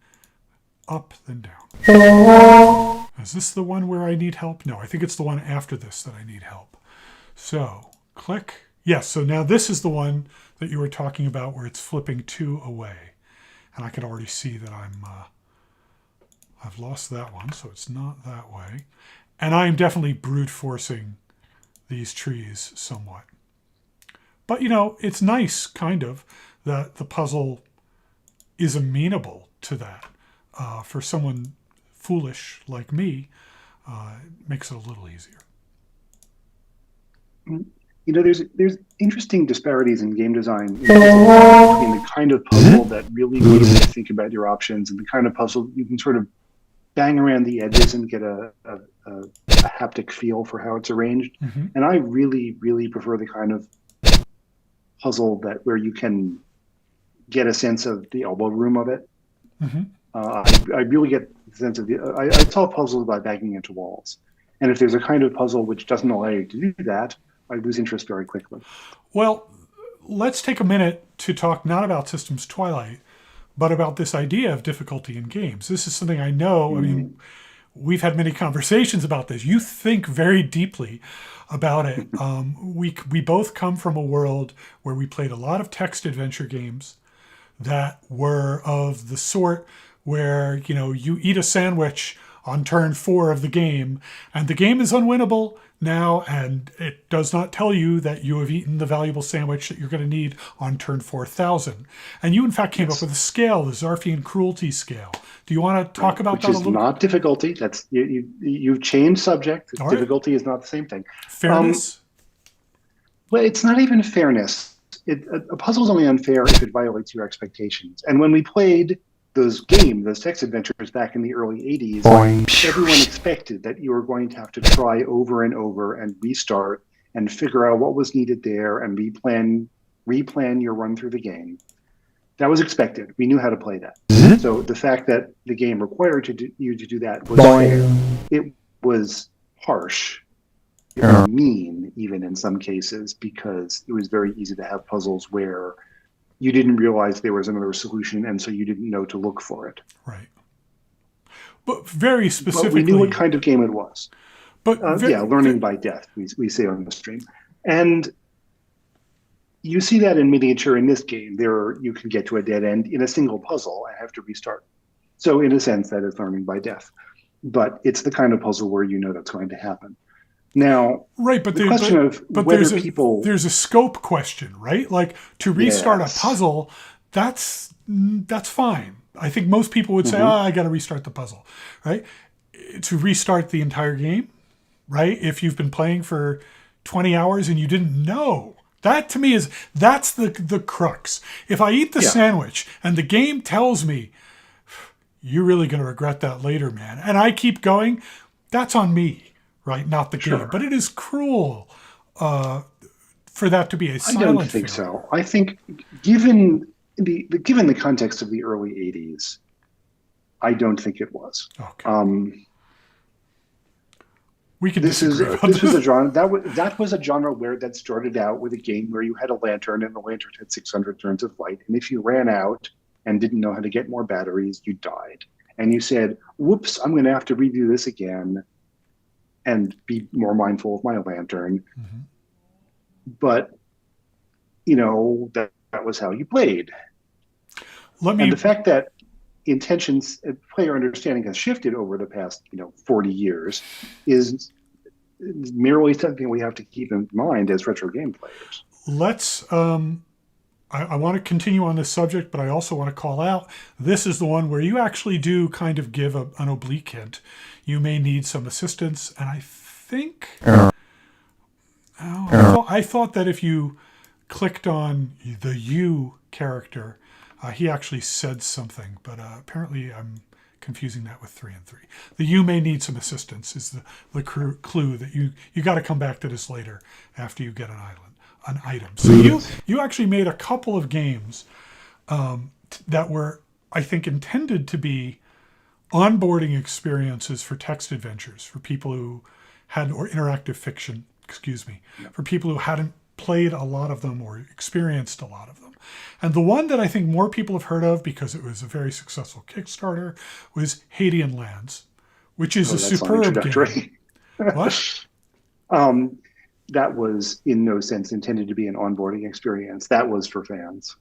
Up, then down. Is this the one where I need help? No, I think it's the one after this that I need help. So click. Yes, so now this is the one that you were talking about where it's flipping two away. And I can already see that I've lost that one, so it's not that way. And I'm definitely brute forcing these trees somewhat. But, it's nice, kind of, that the puzzle is amenable to that. For someone foolish like me, it makes it a little easier. There's interesting disparities in game design between the kind of puzzle that really makes you think about your options and the kind of puzzle you can sort of bang around the edges and get a haptic feel for how it's arranged. Mm-hmm. And I really, really prefer the kind of puzzle where you can get a sense of the elbow room of it. Mm-hmm. I really get the sense of I solve puzzles by banging into walls. And if there's a kind of puzzle which doesn't allow you to do that, I lose interest very quickly. Well, let's take a minute to talk not about Systems Twilight, but about this idea of difficulty in games. This is something I know. I mean, we've had many conversations about this. You think very deeply about it. We both come from a world where we played a lot of text adventure games that were of the sort where, you eat a sandwich on turn 4 of the game, and the game is unwinnable now, and it does not tell you that you have eaten the valuable sandwich that you're going to need on turn 4,000. And you, in fact, came up with a scale, the Zarfian cruelty scale. Do you want to talk about that a little? Which is not difficulty. That's you've changed subject. Right. Difficulty is not the same thing. Fairness? Well, it's not even fairness. A puzzle is only unfair if it violates your expectations. And when we played those text adventures back in the early 80s, everyone expected that you were going to have to try over and over and restart and figure out what was needed there and replan your run through the game. That was expected. We knew how to play that. Mm-hmm. So the fact that the game required you to do that was fair. It was harsh. It was mean, even in some cases, because it was very easy to have puzzles where you didn't realize there was another solution, and so you didn't know to look for it. Right. But very specifically... But we knew what kind of game it was. But learning by death, we say on the stream. And you see that in miniature in this game. You can get to a dead end in a single puzzle and have to restart. So in a sense, that is learning by death. But it's the kind of puzzle where you know that's going to happen. Now, right, but there's a scope question, right? Like to restart a puzzle, that's fine. I think most people would say, I got to restart the puzzle, right? To restart the entire game, right? If you've been playing for 20 hours and you didn't know, that to me that's the crux. If I eat the sandwich and the game tells me, you're really going to regret that later, man, and I keep going, that's on me. Right, not the game, but it is cruel for that to be a silent I don't think so. I think, given the context of the early '80s, I don't think it was. Okay. We can this was a genre that was a genre that started out with a game where you had a lantern and the lantern had 600 turns of light, and if you ran out and didn't know how to get more batteries, you died, and you said, "Whoops, I'm going to have to redo this again." And be more mindful of my lantern. Mm-hmm. But, that was how you played. And the fact that intentions, player understanding has shifted over the past, 40 years is merely something we have to keep in mind as retro game players. let's. I want to continue on this subject, but I also want to call out this is the one where you actually do kind of give an oblique hint. You may need some assistance, and I think. I thought that if you clicked on the you character, he actually said something, but apparently I'm confusing that with 3 and 3. The you may need some assistance is the clue that you got to come back to this later after you get an item. So you actually made a couple of games that were, I think, intended to be onboarding experiences for text adventures for people who had, or interactive fiction, for people who hadn't played a lot of them or experienced a lot of them. And the one that I think more people have heard of because it was a very successful Kickstarter was Hadean Lands, which is a superb game. What? That was in no sense intended to be an onboarding experience. That was for fans.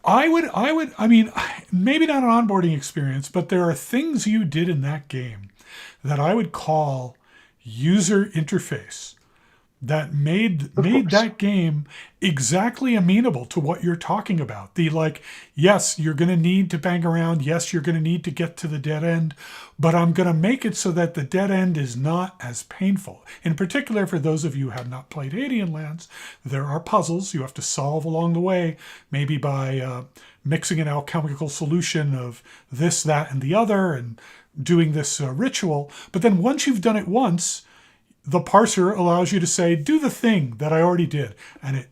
I mean, maybe not an onboarding experience, but there are things you did in that game that I would call user interface that made that game exactly amenable to what you're talking about. Yes, you're going to need to bang around. Yes, you're going to need to get to the dead end, but I'm going to make it so that the dead end is not as painful. In particular, for those of you who have not played Hadean Lands, there are puzzles you have to solve along the way, maybe by mixing an alchemical solution of this, that, and the other, and doing this ritual. But then once you've done it once, the parser allows you to say, do the thing that I already did. And it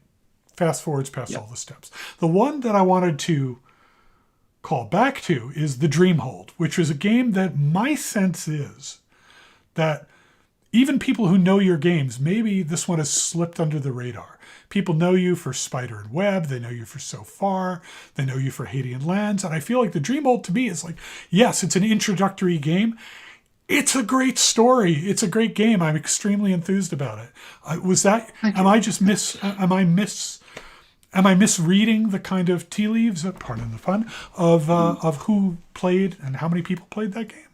fast forwards past all the steps. The one that I wanted to call back to is the Dreamhold, which was a game that my sense is that even people who know your games, maybe this one has slipped under the radar. People know you for Spider and Web. They know you for So Far. They know you for Hadean Lands. And I feel like the Dreamhold to me is like, yes, it's an introductory game. It's a great story. It's a great game. I'm extremely enthused about it. Am I misreading the kind of tea leaves, pardon the pun, of who played and how many people played that game?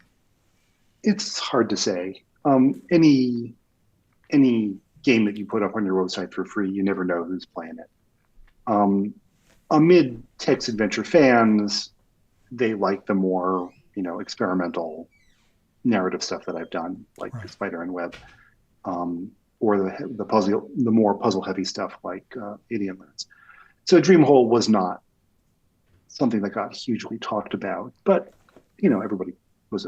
It's hard to say. Any game that you put up on your website for free, you never know who's playing it. Amid text adventure fans, they like the more, experimental narrative stuff that I've done, like the Spider and Web, or the more puzzle heavy stuff like Hadean Lands. So Dreamhole was not something that got hugely talked about, but everybody was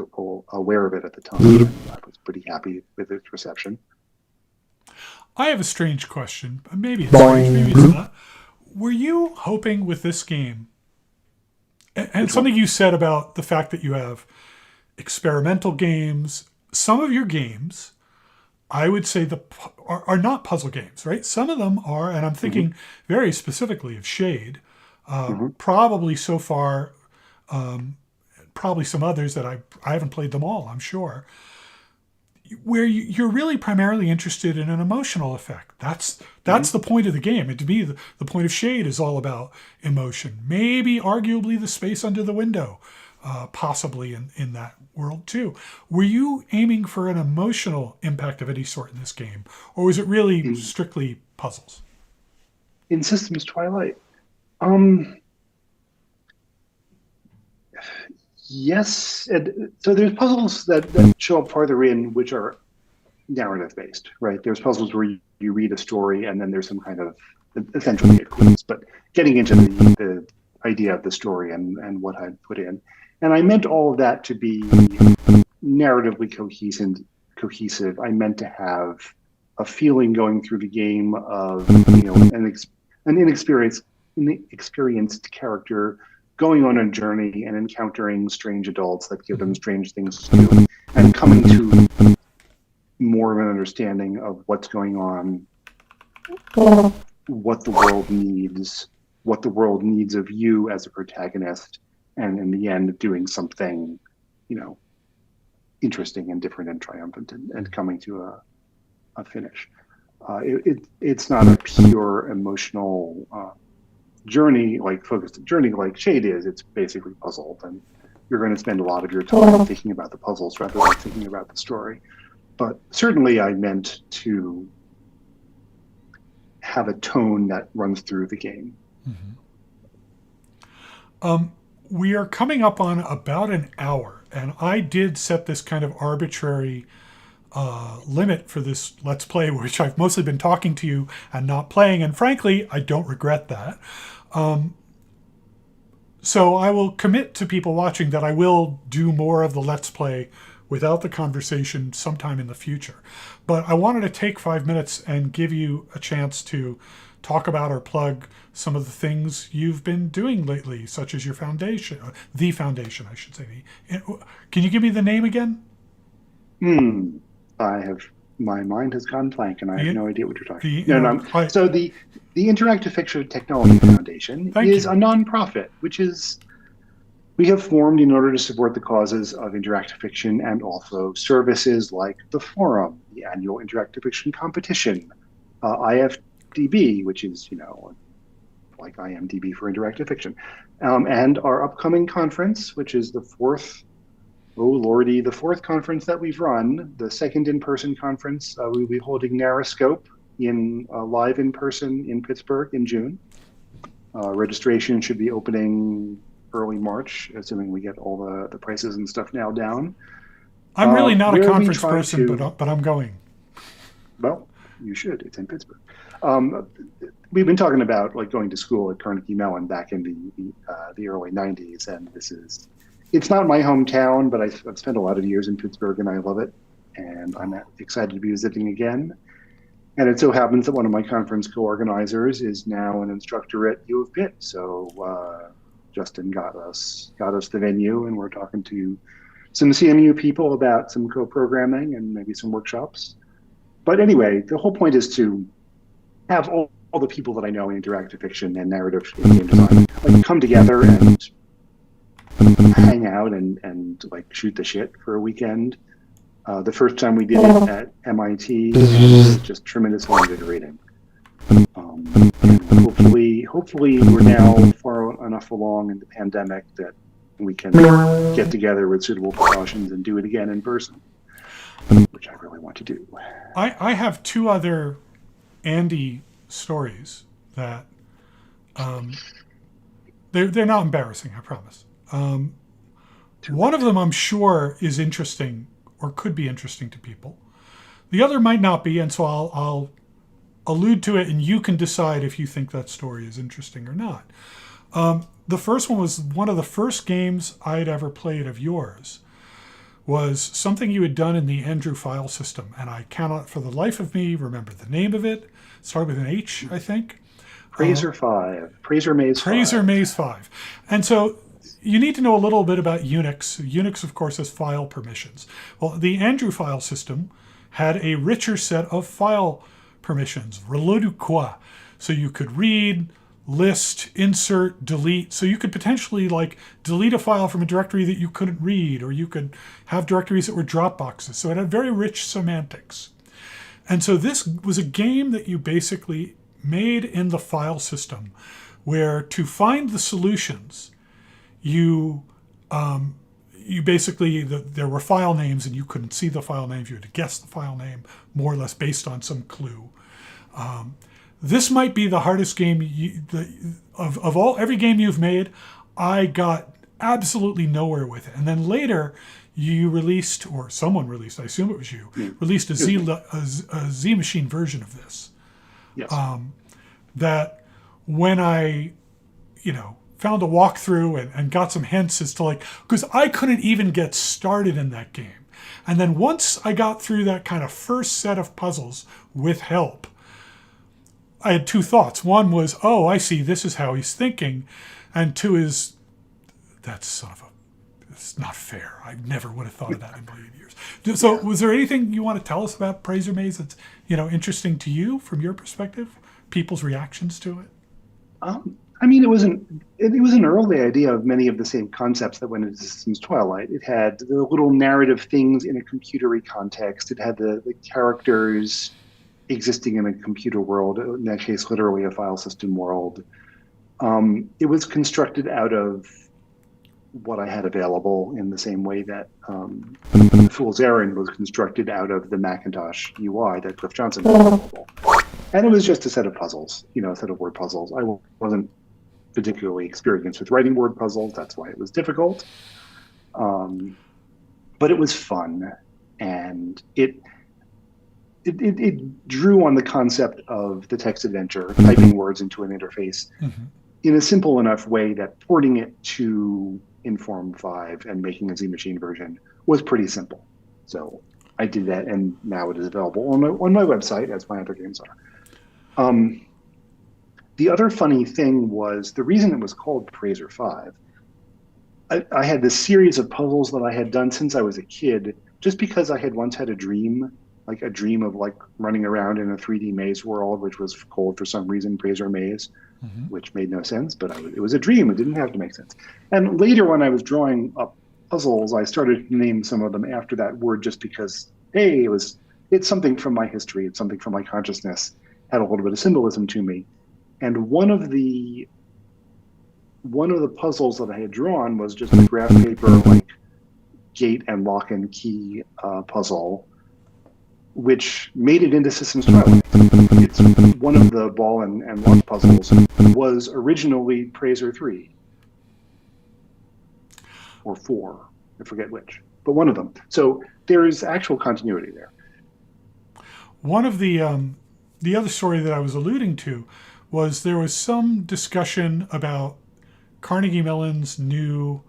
aware of it at the time. And I was pretty happy with its reception. I have a strange question. Maybe it's strange, maybe it's not. Were you hoping with this game, and something you said about the fact that you have experimental games, some of your games, I would say are not puzzle games, right? Some of them are, and I'm thinking very specifically of Shade, probably So Far, probably some others that I haven't played them all, I'm sure, where you're really primarily interested in an emotional effect. That's the point of the game. And to me, the point of Shade is all about emotion. Maybe, arguably, the space under the window, possibly in that world too. Were you aiming for an emotional impact of any sort in this game, or was it really strictly puzzles? In Systems Twilight, yes. So there's puzzles that show up farther in, which are narrative based, right? There's puzzles where you read a story and then there's some kind of essentially a quiz, but getting into the idea of the story and what I'd put in. And I meant all of that to be narratively cohesive. I meant to have a feeling going through the game of an inexperienced character going on a journey and encountering strange adults that give them strange things to do, and coming to more of an understanding of what's going on, what the world needs of you as a protagonist, and in the end doing something interesting and different and triumphant and coming to a finish. It's not a pure emotional journey, focused journey like Shade is. It's basically puzzled, and you're going to spend a lot of your time thinking about the puzzles rather than thinking about the story. But certainly I meant to have a tone that runs through the game. We are coming up on about an hour, and I did set this kind of arbitrary limit for this Let's Play, which I've mostly been talking to you and not playing, and frankly, I don't regret that. So I will commit to people watching that I will do more of the Let's Play without the conversation sometime in the future. But I wanted to take 5 minutes and give you a chance to talk about or plug some of the things you've been doing lately, such as your foundation, the foundation, I should say. Can you give me the name again? My mind has gone blank, and I have no idea what you're talking about. No. So the Interactive Fiction Technology Foundation is a nonprofit, which is we have formed in order to support the causes of interactive fiction and also services like the Forum, the annual interactive fiction competition, IFDB, which is like IMDb for interactive fiction, and our upcoming conference, which is the fourth conference that we've run, the second in-person conference. We'll be holding Narrascope live in person in Pittsburgh in June. Registration should be opening early March, assuming we get all the prices and stuff now down. I'm really not a conference person, but I'm going. Well, you should. It's in Pittsburgh. We've been talking about going to school at Carnegie Mellon back in the early 90s, and it's not my hometown, but I've spent a lot of years in Pittsburgh, and I love it, and I'm excited to be visiting again. And it so happens that one of my conference co-organizers is now an instructor at U of Pitt, so Justin got us the venue, and we're talking to some CMU people about some co-programming and maybe some workshops. But anyway, the whole point is to have all the people that I know in interactive fiction and narrative game design come together and hang out and shoot the shit for a weekend. The first time we did it at MIT was just tremendously invigorating. Hopefully we're now far enough along in the pandemic that we can get together with suitable precautions and do it again in person, which I really want to do. I have two other Andy stories that they're not embarrassing, I promise. One of them I'm sure is interesting or could be interesting to people. The other might not be, and so I'll allude to it, and you can decide if you think that story is interesting or not. The first one was one of the first games I'd ever played of yours. Was something you had done in the Andrew file system, and I cannot for the life of me remember the name of it. It started with an H, I think. Praiser 5. Praiser Maze 5. Praiser Maze 5. And so you need to know a little bit about Unix. Unix, of course, has file permissions. Well, the Andrew file system had a richer set of file permissions, relais du quoi. So you could read, list, insert, delete. So you could potentially delete a file from a directory that you couldn't read, or you could have directories that were Dropboxes. So it had very rich semantics. And so this was a game that you basically made in the file system, where to find the solutions, you basically, there were file names and you couldn't see the file names. You had to guess the file name more or less based on some clue. This might be the hardest game of every game you've made. I got absolutely nowhere with it. And then later you released, or someone released, I assume it was you, released a Z Machine version of this. Yes. That when I, found a walkthrough and got some hints as to because I couldn't even get started in that game. And then once I got through that kind of first set of puzzles with help, I had two thoughts. One was, oh, I see, this is how he's thinking. And two is, it's not fair. I never would have thought of that in a million years. So was there anything you want to tell us about Praiser Maze that's, interesting to you from your perspective? People's reactions to it? It was an early idea of many of the same concepts that went into Systems Twilight. It had the little narrative things in a computery context. It had the characters existing in a computer world, in that case, literally a file system world. It was constructed out of what I had available in the same way that The Fool's Errand was constructed out of the Macintosh UI that Cliff Johnston had available. And it was just a set of puzzles, a set of word puzzles. I wasn't particularly experienced with writing word puzzles. That's why it was difficult. But it was fun, and it drew on the concept of the text adventure, typing words into an interface in a simple enough way that porting it to Inform 5 and making a Z Machine version was pretty simple. So I did that, and now it is available on my website, as my other games are. The other funny thing was the reason it was called Praiser 5. I had this series of puzzles that I had done since I was a kid, just because I had once had a dream of like running around in a 3D maze world, which was called for some reason Praiser Maze, which made no sense, but it was a dream. It didn't have to make sense. And later when I was drawing up puzzles, I started to name some of them after that word just because, hey, it's something from my history. It's something from my consciousness, had a little bit of symbolism to me. And one of the puzzles that I had drawn was just a graph paper, like gate and lock and key puzzle, which made it into Systems Twilight. It's one of the ball and lock puzzles was originally Praiser 3 or 4, I forget which, but one of them. So there is actual continuity there. One of the other story that I was alluding to was there was some discussion about Carnegie Mellon's new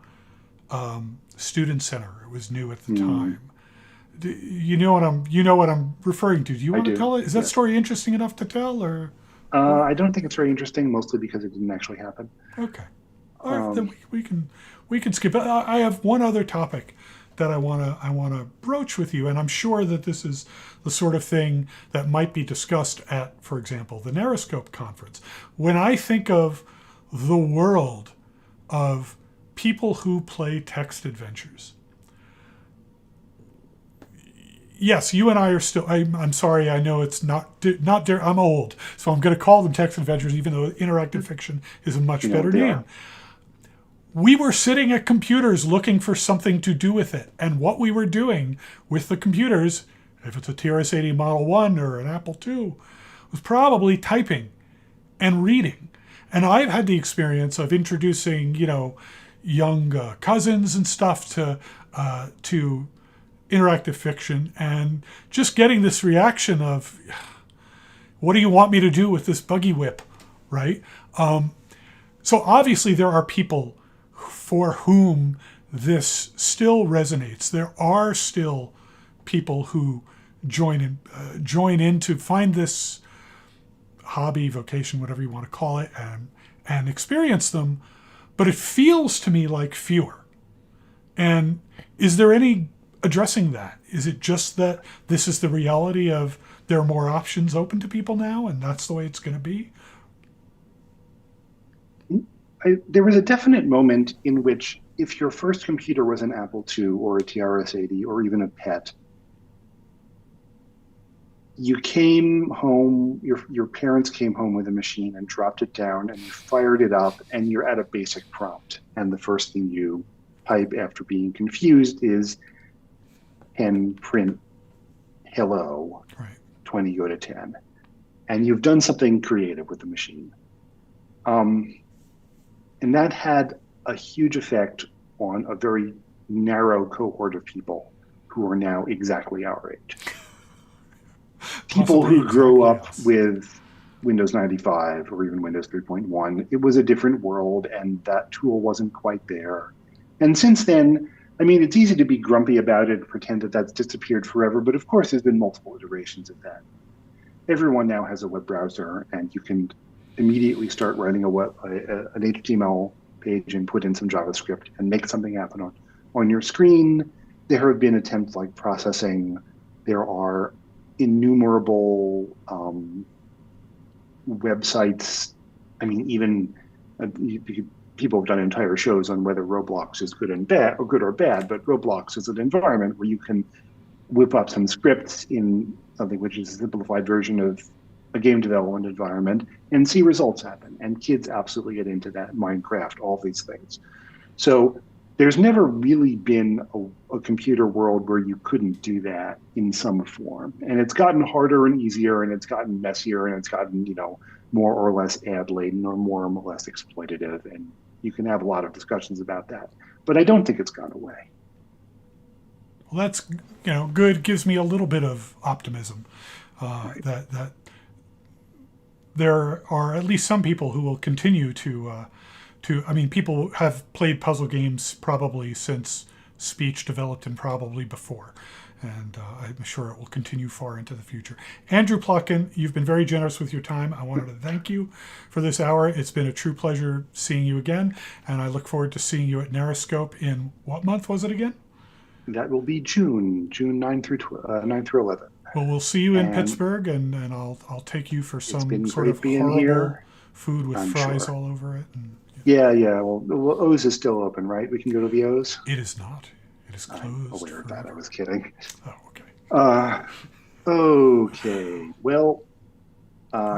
student center. It was new at the time. You know what I'm referring to. Do you want to tell it? Is that story interesting enough to tell, or? I don't think it's very interesting, mostly because it didn't actually happen. Okay, all right, then we can skip it. I have one other topic that I wanna broach with you, and I'm sure that this is the sort of thing that might be discussed at, for example, the Narrowscope conference. When I think of the world of people who play text adventures. Yes, you and I are still. I'm sorry. I know it's not. I'm old, so I'm going to call them text adventures, even though interactive fiction is a much better name. We were sitting at computers looking for something to do with it, and what we were doing with the computers, if it's a TRS-80 Model 1 or an Apple II, was probably typing and reading. And I've had the experience of introducing, young cousins and stuff to interactive fiction, and just getting this reaction of, what do you want me to do with this buggy whip, right? So obviously there are people for whom this still resonates. There are still people who join in to find this hobby, vocation, whatever you want to call it, and experience them. But it feels to me like fewer. And is there any addressing that? Is it just that this is the reality of there are more options open to people now, and that's the way it's going to be? There was a definite moment in which, if your first computer was an Apple II or a TRS-80 or even a PET, you came home, your parents came home with a machine and dropped it down, and you fired it up, and you're at a basic prompt. And the first thing you type after being confused is pen print hello, right. 20 go to 10. And you've done something creative with the machine. And that had a huge effect on a very narrow cohort of people who are now exactly our age. People who grew up with Windows 95 or even Windows 3.1, it was a different world, and that tool wasn't quite there. And since then, I mean, it's easy to be grumpy about it and pretend that that's disappeared forever, but of course there's been multiple iterations of that. Everyone now has a web browser, and you can immediately start writing an HTML page and put in some JavaScript and make something happen on your screen. There have been attempts like processing. There are innumerable websites. I mean, even people have done entire shows on whether Roblox is good or bad, but Roblox is an environment where you can whip up some scripts in something which is a simplified version of a game development environment and see results happen. And kids absolutely get into that. Minecraft, all these things. So there's never really been a computer world where you couldn't do that in some form. And it's gotten harder and easier, and it's gotten messier, and it's gotten, more or less ad laden or more or less exploitative. And you can have a lot of discussions about that. But I don't think it's gone away. Well, that's good. Gives me a little bit of optimism Right. that there are at least some people who will continue to. I mean, people have played puzzle games probably since speech developed and probably before. And I'm sure it will continue far into the future. Andrew Plotkin, you've been very generous with your time. I wanted to thank you for this hour. It's been a true pleasure seeing you again. And I look forward to seeing you at Narrascope in what month was it again? That will be June 9 through 9 through 11. Well, we'll see you in And Pittsburgh, and I'll take you for it's some been sort great of being horrible here. food with I'm fries sure. all over it. And Yeah. Well, O's is still open, right? We can go to the O's. it is not. It is I'm closed aware of that. I forever. was kidding. Oh, okay. Uh, okay. Well,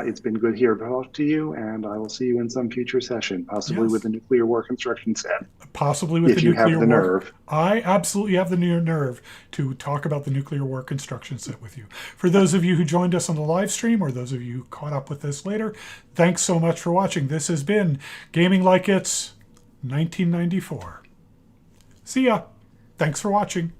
it's been good here to talk to you, and I will see you in some future session, possibly with Yes. the nuclear war construction set, Possibly with the if you have nuclear the war. nerve. I absolutely have the nerve to talk about the nuclear war construction set with you. For those of you who joined us on the live stream, or those of you who caught up with this later, thanks so much for watching. This has been Gaming Like It's 1994. See ya. Thanks for watching.